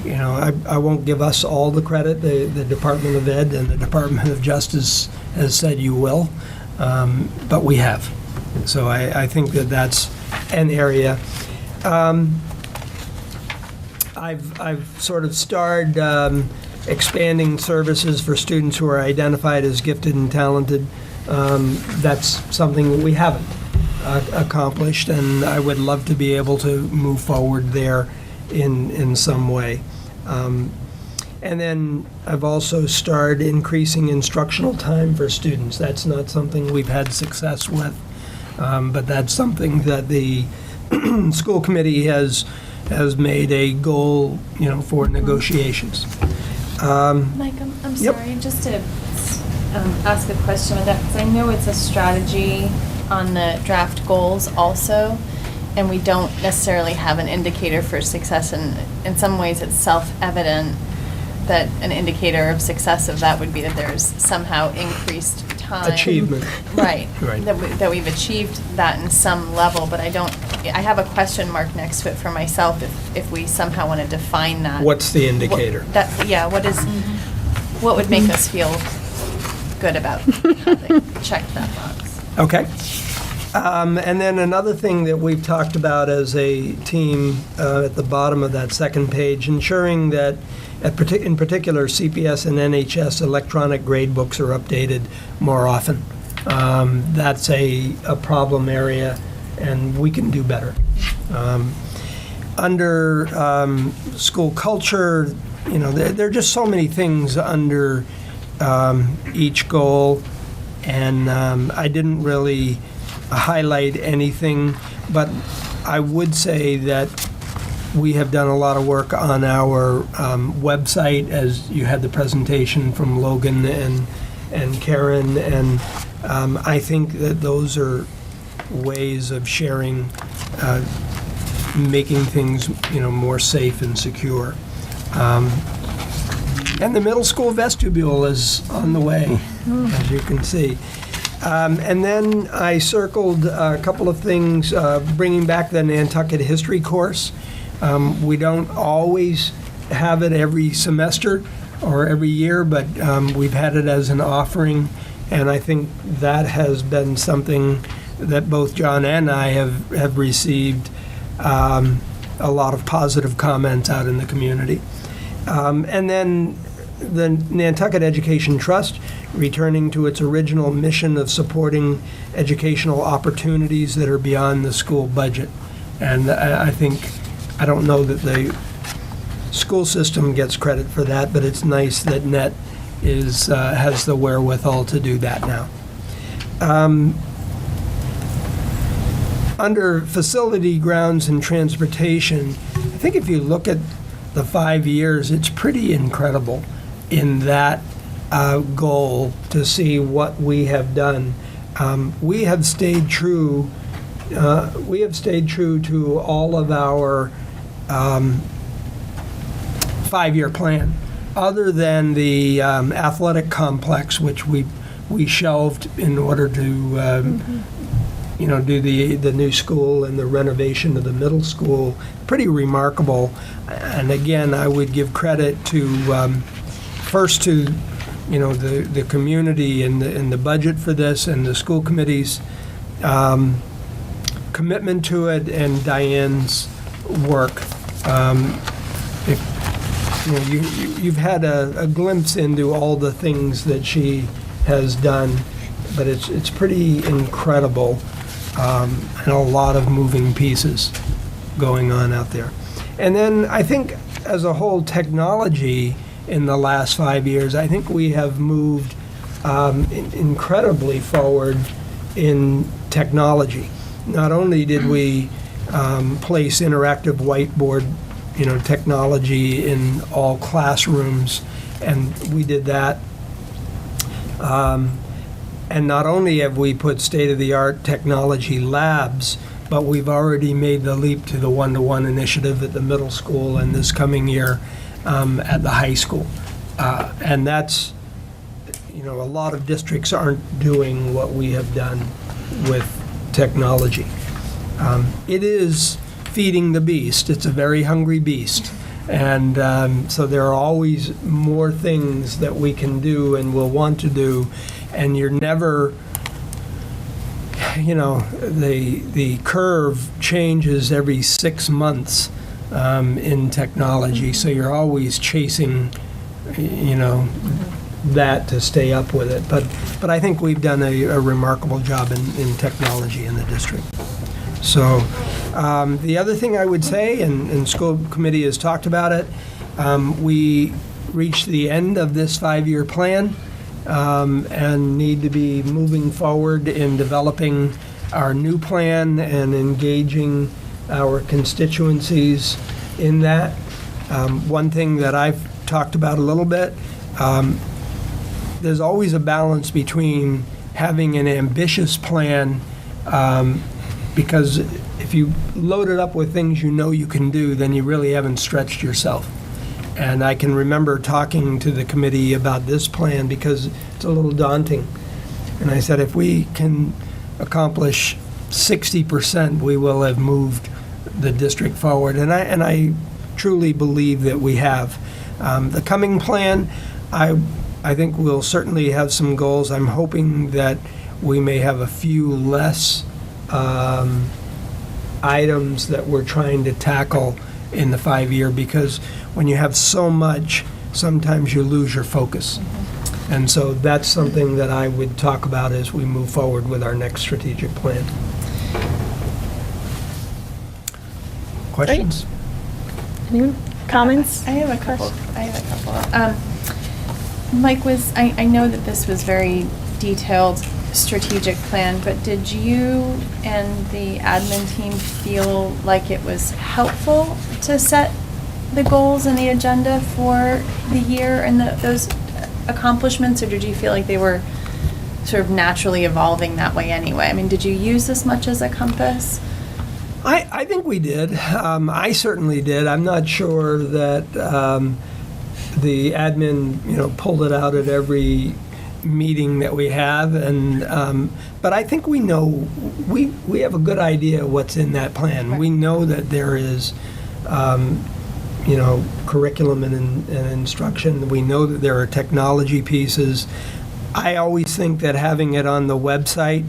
S4: I won't give us all the credit. The Department of Ed and the Department of Justice has said you will, but we have. So I think that that's an area. I've sort of started expanding services for students who are identified as gifted and talented. That's something that we haven't accomplished, and I would love to be able to move forward there in some way. And then I've also started increasing instructional time for students. That's not something we've had success with, but that's something that the school committee has made a goal, for negotiations.
S10: Mike, I'm
S4: Yep.
S10: sorry, just to ask a question with that, because I know it's a strategy on the draft goals also, and we don't necessarily have an indicator for success, and in some ways it's self-evident that an indicator of success of that would be that there's somehow increased time.
S4: Achievement.
S10: Right.
S4: Right.
S10: That we've achieved that in some level, but I have a question mark next to it for myself if we somehow want to define that.
S4: What's the indicator?
S10: What would make us feel good about having checked that box?
S4: Okay. And then another thing that we've talked about as a team at the bottom of that second page, ensuring that in particular CPS and NHS electronic grade books are updated more often. That's a problem area, and we can do better. Under school culture, there are just so many things under each goal, and I didn't really highlight anything, but I would say that we have done a lot of work on our website, as you had the presentation from Logan and Karen, and I think that those are ways of sharing, making things more safe and secure. And the middle school vestibule is on the way, as you can see. And then I circled a couple of things, bringing back the Nantucket history course. We don't always have it every semester or every year, but we've had it as an offering, and I think that has been something that both John and I have received a lot of positive comments out in the community. And then the Nantucket Education Trust, returning to its original mission of supporting educational opportunities that are beyond the school budget. And I don't know that the school system gets credit for that, but it's nice that NET has the wherewithal to do that now. Under facility, grounds, and transportation, I think if you look at the 5 years, it's pretty incredible in that goal to see what we have done. We have stayed true to all of our 5-year plan, other than the athletic complex, which we shelved in order to do the new school and the renovation of the middle school. Pretty remarkable. And again, I would give credit to first to the community and the budget for this, and the school committee's commitment to it, and Diane's work. You've had a glimpse into all the things that she has done, but it's pretty incredible, and a lot of moving pieces going on out there. And then I think as a whole, technology in the last 5 years, I think we have moved incredibly forward in technology. Not only did we place interactive whiteboard, technology in all classrooms, and we did that And not only have we put state-of-the-art technology labs, but we've already made the leap to the one-to-one initiative at the middle school and this coming year at the high school. And that's, a lot of districts aren't doing what we have done with technology. It is feeding the beast. It's a very hungry beast. And so there are always more things that we can do and will want to do. And you're never, the curve changes every 6 months in technology. So you're always chasing, that to stay up with it. But I think we've done a remarkable job in technology in the district. So the other thing I would say, and school committee has talked about it, we reached the end of this 5-year plan and need to be moving forward in developing our new plan and engaging our constituencies in that. One thing that I've talked about a little bit, there's always a balance between having an ambitious plan, because if you load it up with things you can do, then you really haven't stretched yourself. And I can remember talking to the committee about this plan because it's a little daunting. And I said, if we can accomplish 60%, we will have moved the district forward. And I truly believe that we have. The coming plan, I think we'll certainly have some goals. I'm hoping that we may have a few less items that we're trying to tackle in the 5-year, because when you have so much, sometimes you lose your focus. And so that's something that I would talk about as we move forward with our next strategic plan. Questions?
S1: Anyone? Comments?
S10: I have a couple. Mike, I know that this was very detailed strategic plan, but did you and the admin team feel like it was helpful to set the goals and the agenda for the year and those accomplishments, or did you feel like they were sort of naturally evolving that way anyway? I mean, did you use this much as a compass?
S4: I think we did. I certainly did. I'm not sure that the admin, pulled it out at every meeting that we have, and but I think we know we have a good idea what's in that plan. Right. We know that there is, curriculum and instruction. We know that there are technology pieces. I always think that having it on the website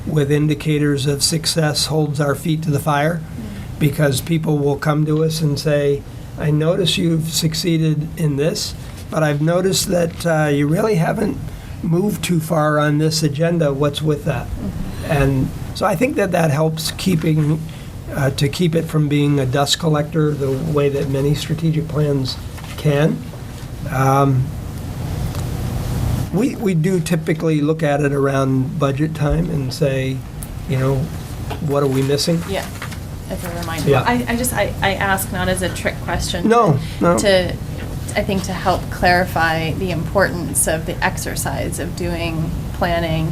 S4: with indicators of success holds our feet to the fire, because people will come to us and say, I notice you've succeeded in this, but I've noticed that you really haven't moved too far on this agenda. What's with that? And so I think that helps to keep it from being a dust collector the way that many strategic plans can. We do typically look at it around budget time and say, what are we missing?
S10: Yeah, as a reminder.
S4: Yeah.
S10: I ask not as a trick question.
S4: No.
S10: I think to help clarify the importance of the exercise of doing planning,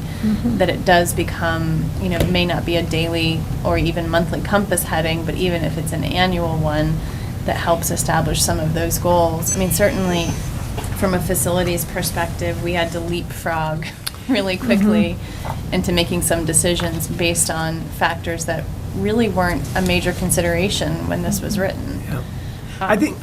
S10: that it does become, it may not be a daily or even monthly compass heading, but even if it's an annual one, that helps establish some of those goals. I mean, certainly from a facilities perspective, we had to leapfrog really quickly into making some decisions based on factors that really weren't a major consideration when this was written.
S4: Yeah. I think,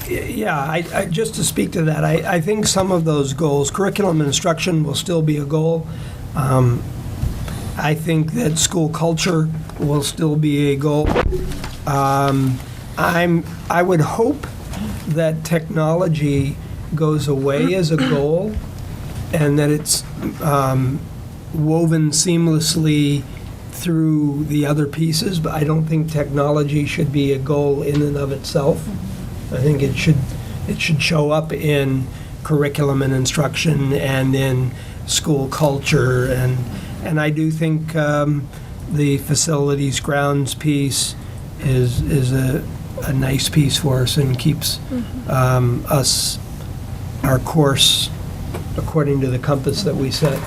S4: I just to speak to that, I think some of those goals, curriculum and instruction will still be a goal. I think that school culture will still be a goal. I would hope that technology goes away as a goal, and that it's woven seamlessly through the other pieces, but I don't think technology should be a goal in and of itself. I think it should show up in curriculum and instruction and in school culture, and I do think the facilities grounds piece is a nice piece for us and keeps our course according to the compass that we set.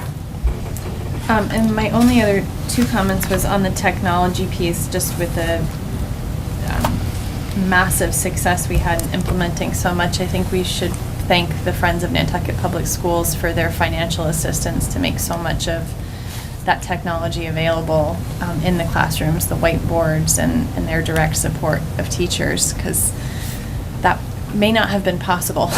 S10: And my only other two comments was on the technology piece, just with the massive success we had in implementing so much. I think we should thank the Friends of Nantucket Public Schools for their financial assistance to make so much of that technology available in the classrooms, the whiteboards, and their direct support of teachers, because that may not have been possible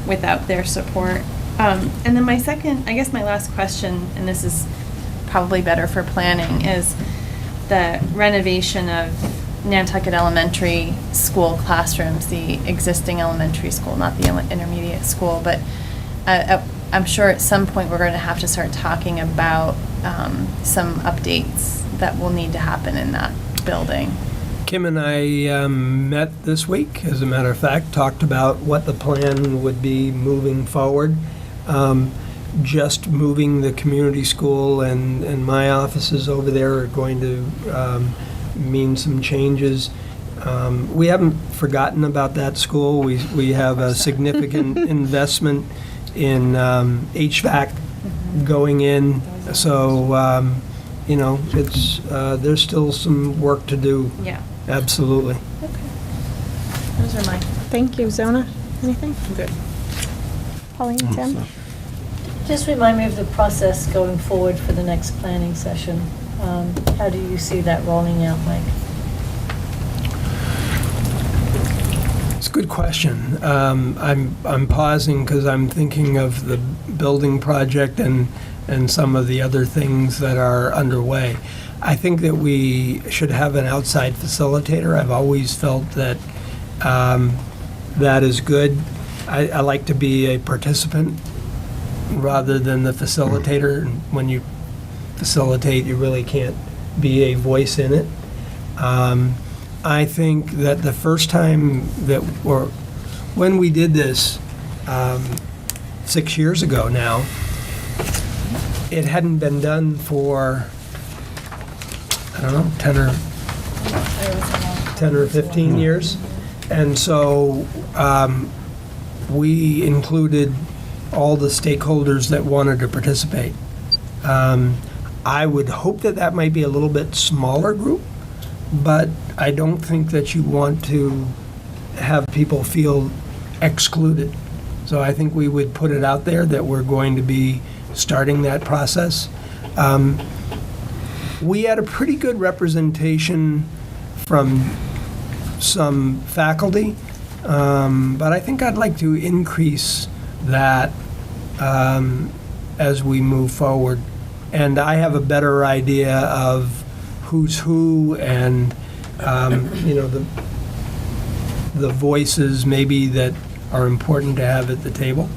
S10: without their support. And then my second, I guess my last question, and this is probably better for planning, is the renovation of Nantucket Elementary School classrooms, the existing elementary school, not the intermediate school, but I'm sure at some point we're going to have to start talking about some updates that will need to happen in that building.
S4: Kim and I met this week, as a matter of fact, talked about what the plan would be moving forward. Just moving the community school and my offices over there are going to mean some changes. We haven't forgotten about that school. We have a significant investment in HVAC going in, so it's there's still some work to do.
S10: Yeah.
S4: Absolutely.
S10: Okay. Those are mine.
S1: Thank you. Zona, anything?
S5: Good.
S1: Pauline, Tim?
S2: Just remind me of the process going forward for the next planning session. How do you see that rolling out, Mike?
S4: It's a good question. I'm pausing because I'm thinking of the building project and some of the other things that are underway. I think that we should have an outside facilitator. I've always felt that that is good. I like to be a participant rather than the facilitator. And when you facilitate, you really can't be a voice in it. I think that the first time that, or when we did this 6 years ago now, it hadn't been done for, I don't know, 10 or 15 years. And so we included all the stakeholders that wanted to participate. I would hope that that might be a little bit smaller group, but I don't think that you want to have people feel excluded. So I think we would put it out there that we're going to be starting that process. We had a pretty good representation from some faculty, but I think I'd like to increase that as we move forward. And I have a better idea of who's who and, the voices maybe that are important to have at the table.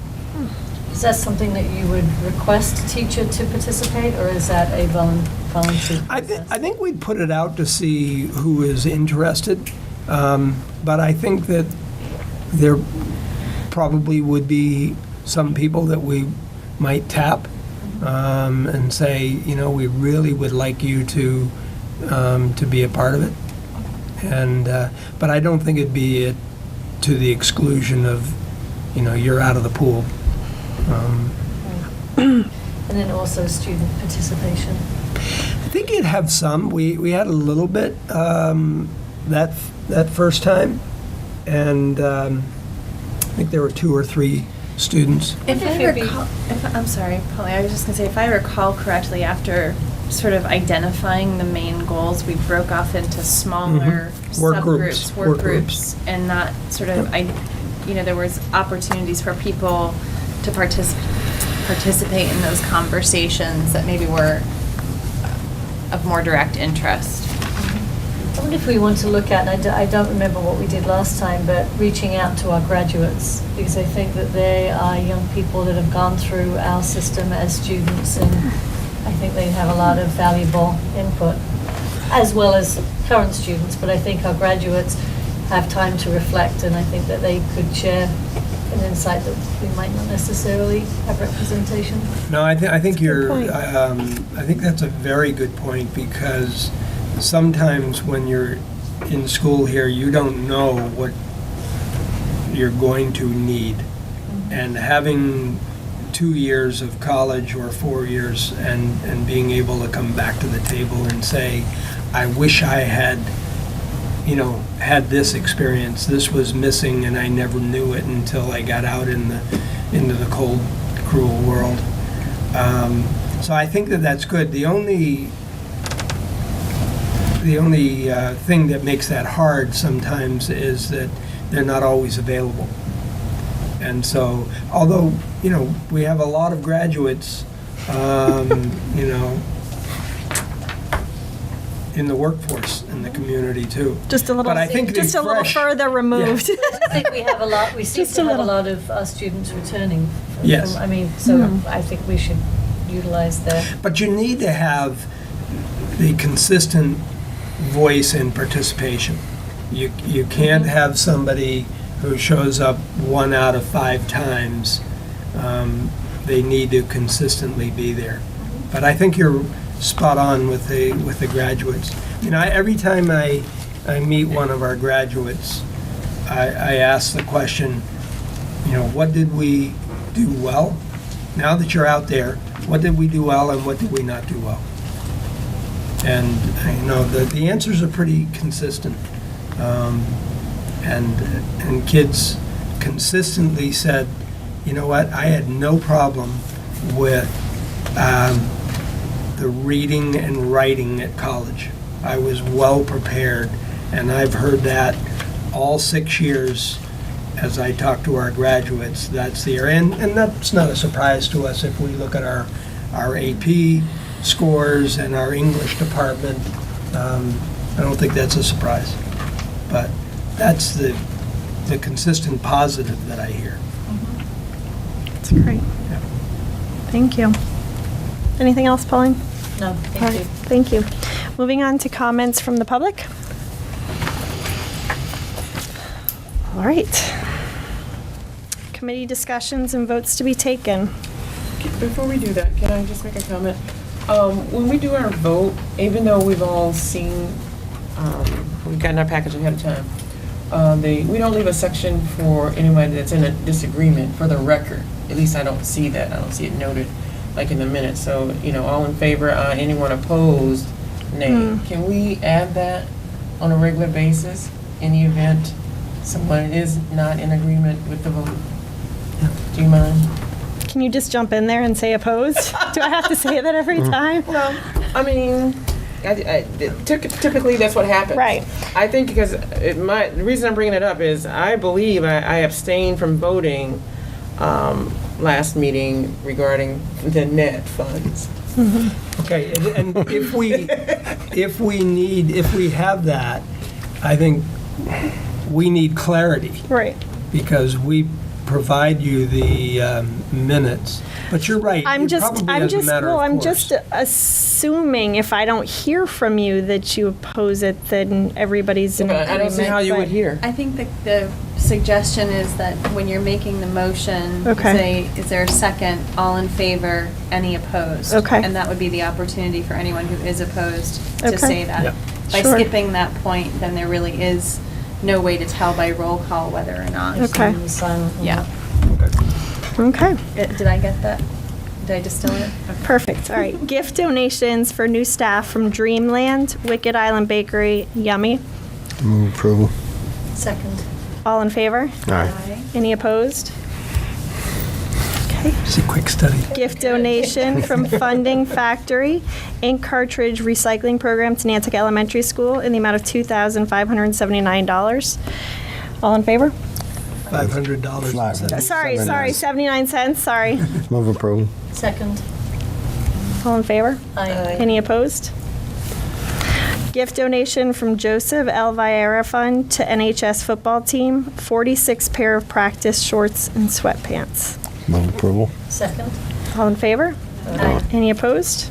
S2: Is that something that you would request a teacher to participate, or is that a volunteer process?
S4: I think we'd put it out to see who is interested, but I think that there probably would be some people that we might tap and say, we really would like you to be a part of it. And but I don't think it'd be to the exclusion of, you're out of the pool.
S2: And then also student participation.
S4: I think you'd have some. We had a little bit that first time, and I think there were 2 or 3 students.
S10: I'm sorry, Polly, I was just gonna say, if I recall correctly, after sort of identifying the main goals, we broke off into smaller
S4: Work
S10: subgroups,
S4: groups.
S10: work groups, and that sort of, there was opportunities for people to participate in those conversations that maybe were of more direct interest.
S2: I wonder if we want to look at, and I don't remember what we did last time, but reaching out to our graduates, because I think that they are young people that have gone through our system as students, and I think they have a lot of valuable input, as well as current students, but I think our graduates have time to reflect, and I think that they could share an insight that we might not necessarily have representation.
S4: No, I think you're.
S1: point.
S4: I think that's a very good point, because sometimes when you're in school here, you don't know what you're going to need, and having 2 years of college or 4 years and being able to come back to the table and say, I wish I had, had this experience. This was missing and I never knew it until I got out into the cold, cruel world. So I think that that's good. The only thing that makes that hard sometimes is that they're not always available. And so, although, we have a lot of graduates, in the workforce, in the community too.
S1: Just a little,
S4: But I think
S1: just a little further removed.
S2: I think we have a lot, we seem
S1: Just a
S2: to have a
S1: little.
S2: lot of our students returning.
S4: Yes.
S2: So I think we should utilize that.
S4: But you need to have the consistent voice and participation. You can't have somebody who shows up 1 out of 5 times. They need to consistently be there. But I think you're spot on with the graduates. Every time I meet one of our graduates, I ask the question, what did we do well? Now that you're out there, what did we do well and what did we not do well? And the answers are pretty consistent. And kids consistently said, you know what, I had no problem with the reading and writing at college. I was well prepared, and I've heard that all 6 years as I talk to our graduates. That's the area, and that's not a surprise to us if we look at our AP scores and our English department. I don't think that's a surprise, but that's the consistent positive that I hear.
S1: That's great.
S4: Yeah.
S1: Thank you. Anything else, Pauline?
S2: No,
S1: All
S2: thank
S1: right,
S2: you.
S1: thank you. Moving on to comments from the public. All right. Committee discussions and votes to be taken.
S5: Before we do that, can I just make a comment? When we do our vote, even though we've all seen, we've gotten our package ahead of time, we don't leave a section for anybody that's in a disagreement for the record. At least I don't see that. I don't see it noted like in the minutes. So, all in favor, anyone opposed, nay. Can we add that on a regular basis in the event someone is not in agreement with the vote? Do you mind?
S1: Can you just jump in there and say opposed? Do I have to say that every time?
S5: Well, I mean, typically that's what happens.
S1: Right.
S5: I think because the reason I'm bringing it up is I believe I abstained from voting last meeting regarding the net funds.
S4: Okay, and if we have that, I think we need clarity.
S1: Right.
S4: Because we provide you the minutes. But you're right.
S1: I'm
S4: it
S1: just
S4: probably is a matter of course.
S1: assuming if I don't hear from you that you oppose it, then everybody's in agreement.
S5: I don't see how you would hear.
S10: I think the suggestion is that when you're making the motion,
S1: Okay.
S10: say, is there a second, all in favor, any opposed?
S1: Okay.
S10: And that would be the opportunity for anyone who is opposed
S1: Okay.
S10: to say that.
S4: Yep.
S10: By
S1: Sure.
S10: skipping that point, then there really is no way to tell by roll call whether or not.
S1: Okay.
S2: Someone was silent.
S10: Yeah.
S1: Okay.
S10: Did I get that? Did I distill it? Okay.
S1: Perfect. All right. Gift donations for new staff from Dreamland, Wicked Island Bakery, Yummy.
S12: Move approval.
S2: Second.
S1: All in favor?
S12: Aye.
S1: Any opposed? Okay.
S4: It's a quick study.
S1: Gift donation from Funding Factory, ink cartridge recycling program to Nantucket Elementary School in the amount of $2,579. All in favor?
S4: $500.
S12: Flat.
S1: Sorry, 79 cents, sorry.
S12: Move approval.
S2: Second.
S1: All in favor?
S2: Aye.
S1: Any opposed? Gift donation from Joseph L. Vieira Fund to NHS football team, 46 pair of practice shorts and sweatpants.
S12: Move approval.
S2: Second.
S1: All in favor?
S2: Aye.
S1: Any opposed?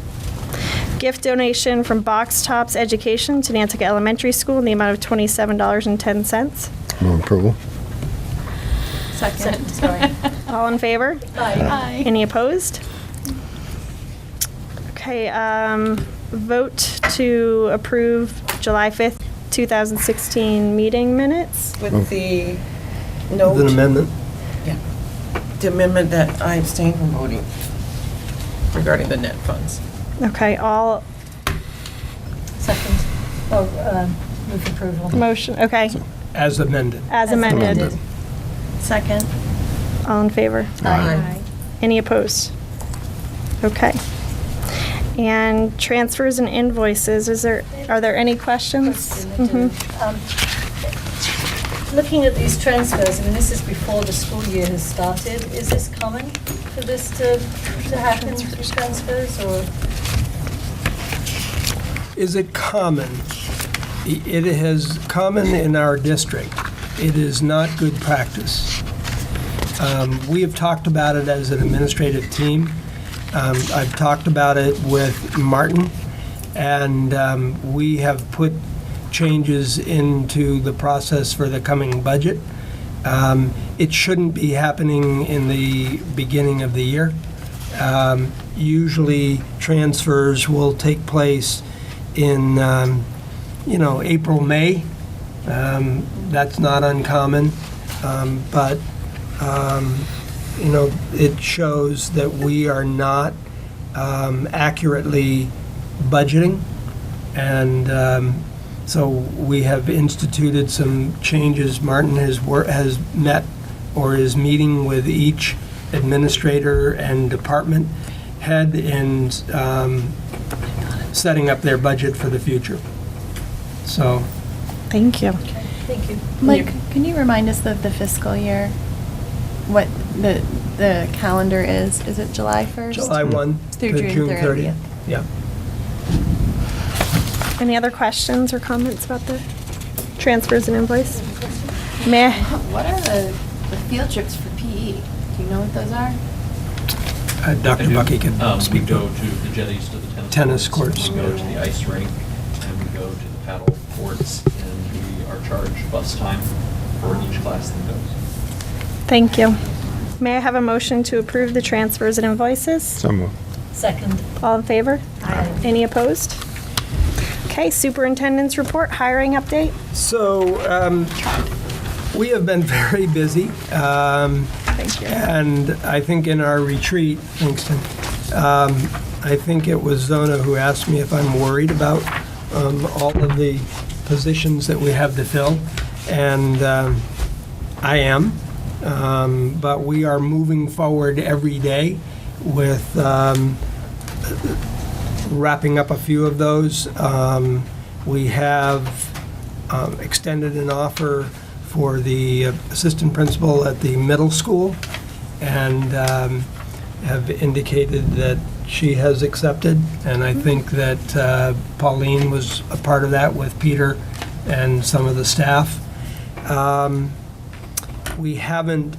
S1: Gift donation from Box Tops Education to Nantucket Elementary School in the amount of $27.10.
S12: Move approval.
S10: Second.
S2: Sorry.
S1: All in favor?
S2: Aye.
S1: Any opposed? Okay, vote to approve July 5th, 2016 meeting minutes.
S5: With the
S4: With an
S5: note.
S4: amendment?
S5: Yeah. the amendment that I abstained from voting regarding the net funds.
S1: Okay, all
S2: Second. Move approval.
S1: motion, okay,
S4: As amended.
S1: as amended.
S10: Second.
S1: All in favor?
S5: Aye.
S1: Any opposed? Okay. And transfers and invoices, are there any questions?
S2: Question, I do. Looking at these transfers, I mean, this is before the school year has started. Is this common for this to happen, these transfers, or?
S4: Is it common? It is common in our district. It is not good practice. We have talked about it as an administrative team. I've talked about it with Martin, and we have put changes into the process for the coming budget. It shouldn't be happening in the beginning of the year. Usually, transfers will take place in, April, May. That's not uncommon, but it shows that we are not accurately budgeting, and so we have instituted some changes. Martin has met or is meeting with each administrator and department head in setting up their budget for the future. So,
S1: Thank you.
S2: Thank you.
S10: Mike, can you remind us of the fiscal year? What the calendar is? Is it July 1st?
S4: July 1
S10: Through
S4: to
S10: June
S4: June
S10: 30th.
S4: 30th. Yeah.
S1: Any other questions or comments about the transfers and invoice? Meh.
S9: What are the field trips for PE? Do you know what those are?
S4: Dr. Bucky can
S6: We
S4: speak
S6: go
S4: to it.
S6: to the jetties, to the
S4: Tennis courts.
S6: We go to the ice rink, and we go to the paddle courts, and we are charged bus time for each class that goes.
S1: Thank you. May I have a motion to approve the transfers and invoices?
S12: So moved.
S2: Second.
S1: All in favor?
S2: Aye.
S1: Any opposed? Okay, superintendent's report, hiring update.
S4: So, we have been very busy.
S1: Thank you.
S4: And I think in our retreat, Kingston, I think it was Zona who asked me if I'm worried about all of the positions that we have to fill. And I am. But we are moving forward every day with wrapping up a few of those. We have extended an offer for the assistant principal at the middle school, and have indicated that she has accepted. And I think that Pauline was a part of that with Peter and some of the staff. We haven't,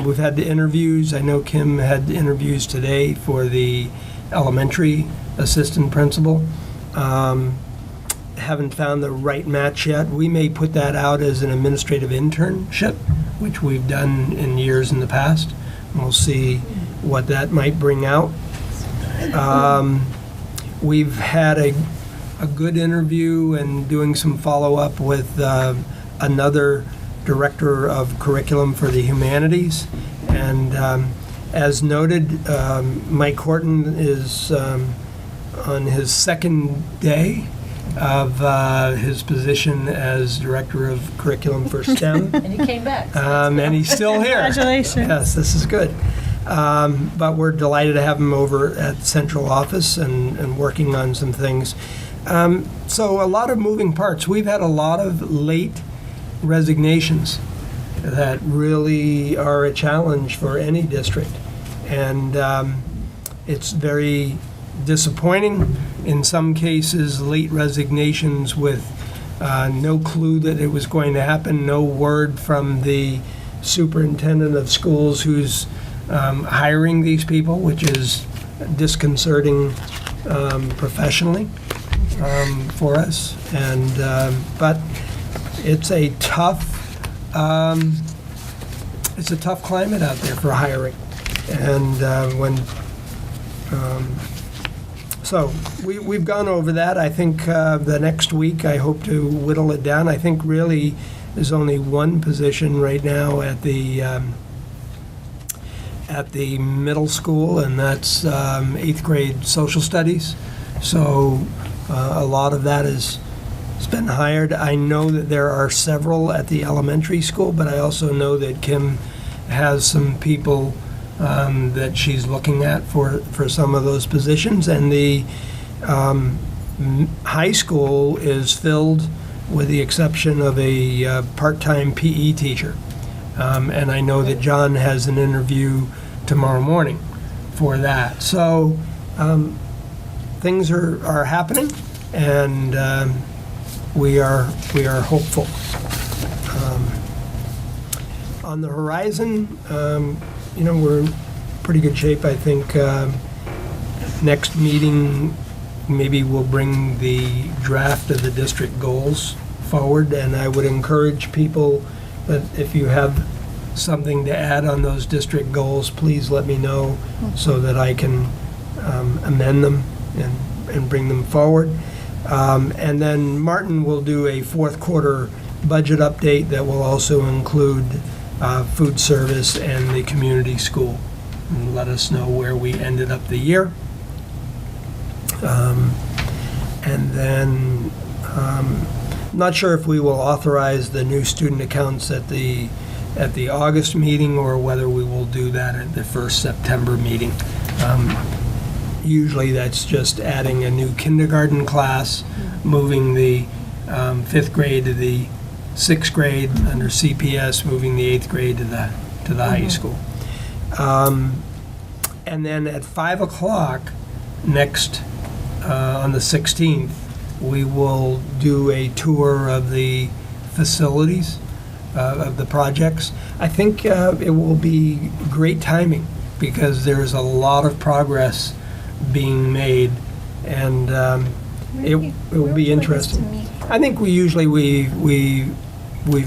S4: we've had the interviews. I know Kim had interviews today for the elementary assistant principal. Haven't found the right match yet. We may put that out as an administrative internship, which we've done in years in the past. We'll see what that might bring out. We've had a good interview and doing some follow-up with another director of curriculum for the humanities. And as noted, Mike Horton is on his second day of his position as director of curriculum for STEM.
S2: And he came back.
S4: And he's still here.
S1: Congratulations.
S4: Yes, this is good. But we're delighted to have him over at central office and working on some things. So a lot of moving parts. We've had a lot of late resignations that really are a challenge for any district. And it's very disappointing. In some cases, late resignations with no clue that it was going to happen, no word from the superintendent of schools who's hiring these people, which is disconcerting professionally for us. And but it's a tough climate out there for hiring. And so we've gone over that. I think the next week I hope to whittle it down. I think really there's only one position right now at the at the middle school, and that's 8th grade social studies. So a lot of that has been hired. I know that there are several at the elementary school, but I also know that Kim has some people that she's looking at for some of those positions. And the high school is filled with the exception of a part-time PE teacher. And I know that John has an interview tomorrow morning for that. So things are happening, and we are hopeful. On the horizon, we're in pretty good shape. I think next meeting, maybe we'll bring the draft of the district goals forward, and I would encourage people that if you have something to add on those district goals, please let me know so that I can amend them and bring them forward. And then Martin will do a fourth quarter budget update that will also include food service and the community school, and let us know where we ended up the year. And then, not sure if we will authorize the new student accounts at the August meeting, or whether we will do that at the first September meeting. Usually that's just adding a new kindergarten class, moving the 5th grade to the 6th grade under CPS, moving the 8th grade to the high school. And then at 5 o'clock next, on the 16th, we will do a tour of the facilities of the projects. I think it will be great timing, because there's a lot of progress being made, and it will be interesting. I think we've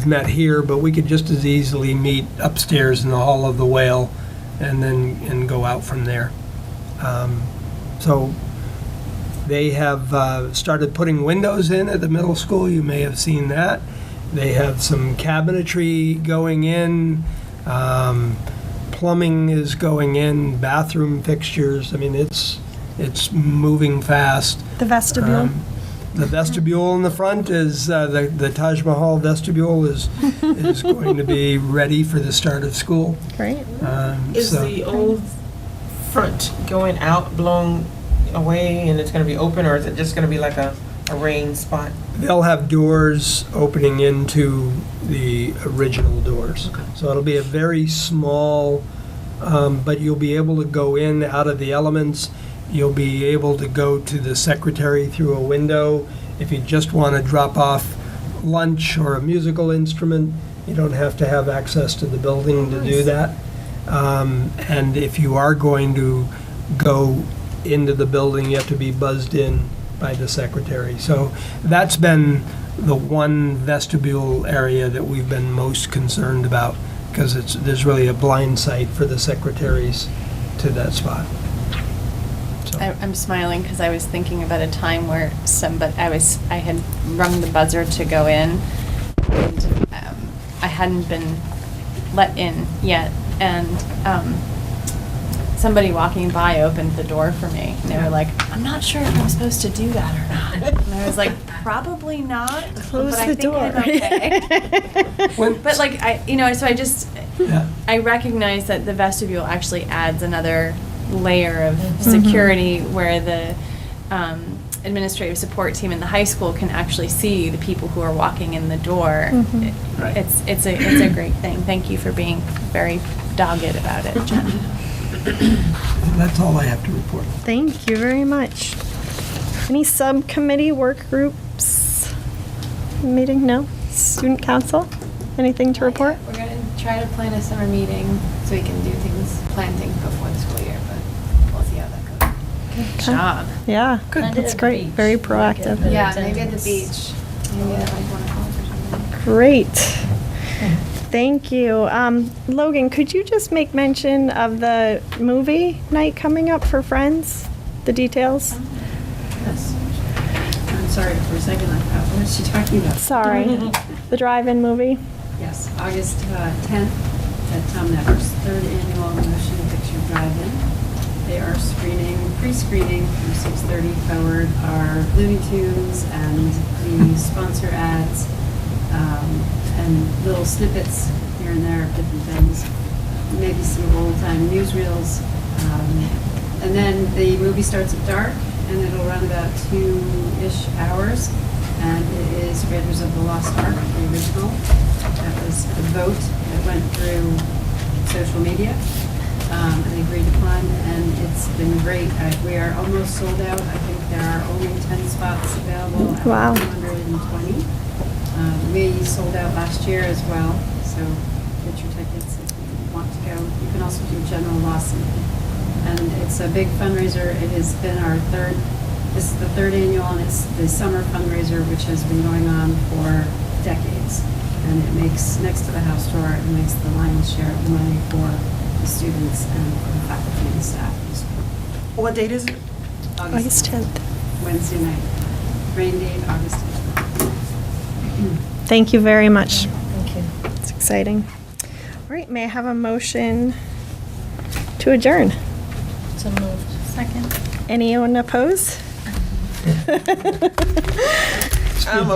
S4: met here, but we could just as easily meet upstairs in the Hall of the Whale, and go out from there. So they have started putting windows in at the middle school. You may have seen that. They have some cabinetry going in. Plumbing is going in. Bathroom fixtures. I mean, it's moving fast.
S1: The vestibule.
S4: The vestibule in the front is the Taj Mahal vestibule is going to be ready for the start of school.
S1: Great.
S5: Is the old front going out, blown away, and it's going to be open, or is it just going to be like a rain spot?
S4: They'll have doors opening into the original doors.
S5: Okay.
S4: So it'll be a very small, but you'll be able to go in out of the elements. You'll be able to go to the secretary through a window. If you just want to drop off lunch or a musical instrument, you don't have to have access to the building to do that. And if you are going to go into the building, you have to be buzzed in by the secretary. So that's been the one vestibule area that we've been most concerned about, because there's really a blind sight for the secretaries to that spot. So.
S10: I'm smiling because I was thinking about a time where I had rung the buzzer to go in, and I hadn't been let in yet, and somebody walking by opened the door for me, and they were like, "I'm not sure if I'm supposed to do that or not." And I was like, "Probably not."
S1: Close
S10: but
S1: the
S10: I think
S1: door.
S10: I'm okay. But like I recognize that the vestibule actually adds another layer of security, where the administrative support team in the high school can actually see the people who are walking in the door.
S4: Right.
S10: It's a great thing. Thank you for being very dogged about it, Jen.
S4: That's all I have to report.
S1: Thank you very much. Any subcommittee work groups meeting? No? Student council? Anything to report?
S9: We're going to try to plan a summer meeting so we can do plan things before the school year, but we'll see how that goes.
S10: Good job.
S1: Yeah,
S2: Good.
S1: that's great. Very proactive.
S9: Yeah, maybe at the beach. Maybe at like 1 o'clock or something.
S1: Great. Thank you. Logan, could you just make mention of the movie night coming up for Friends? The details?
S13: Yes. I'm sorry for a second, I forgot. What is she talking about?
S1: Sorry. The drive-in movie?
S13: Yes, August 10th at Tom Nevers, 3rd annual motion picture drive-in. They are pre-screening from 6:30 forward our Looney Tunes and the sponsor ads, and little snippets here and there of different things. Maybe some old-time newsreels. And then the movie starts at dark, and it'll run about 2-ish hours. And it is Raiders of the Lost Ark, the original. That was a vote that went through social media and agreed upon, and it's been great. We are almost sold out. I think there are only 10 spots available out
S1: Wow.
S13: of 220. We sold out last year as well, so get your tickets if you want to go. You can also do General Lawson. And it's a big fundraiser. It has been our this is the third annual, and it's the summer fundraiser, which has been going on for decades. And it makes, next to the house tour, it makes the lion's share of the money for the students and for the faculty and staff of the school.
S5: What date is it?
S1: August 10th.
S13: Wednesday night. Rain date, August 10th.
S1: Thank you very much.
S2: Thank you.
S1: It's exciting. All right, may I have a motion to adjourn?
S2: So moved.
S7: Second.
S1: Anyone oppose?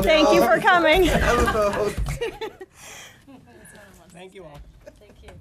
S1: Thank you for coming.
S4: Thank you all.
S2: Thank you.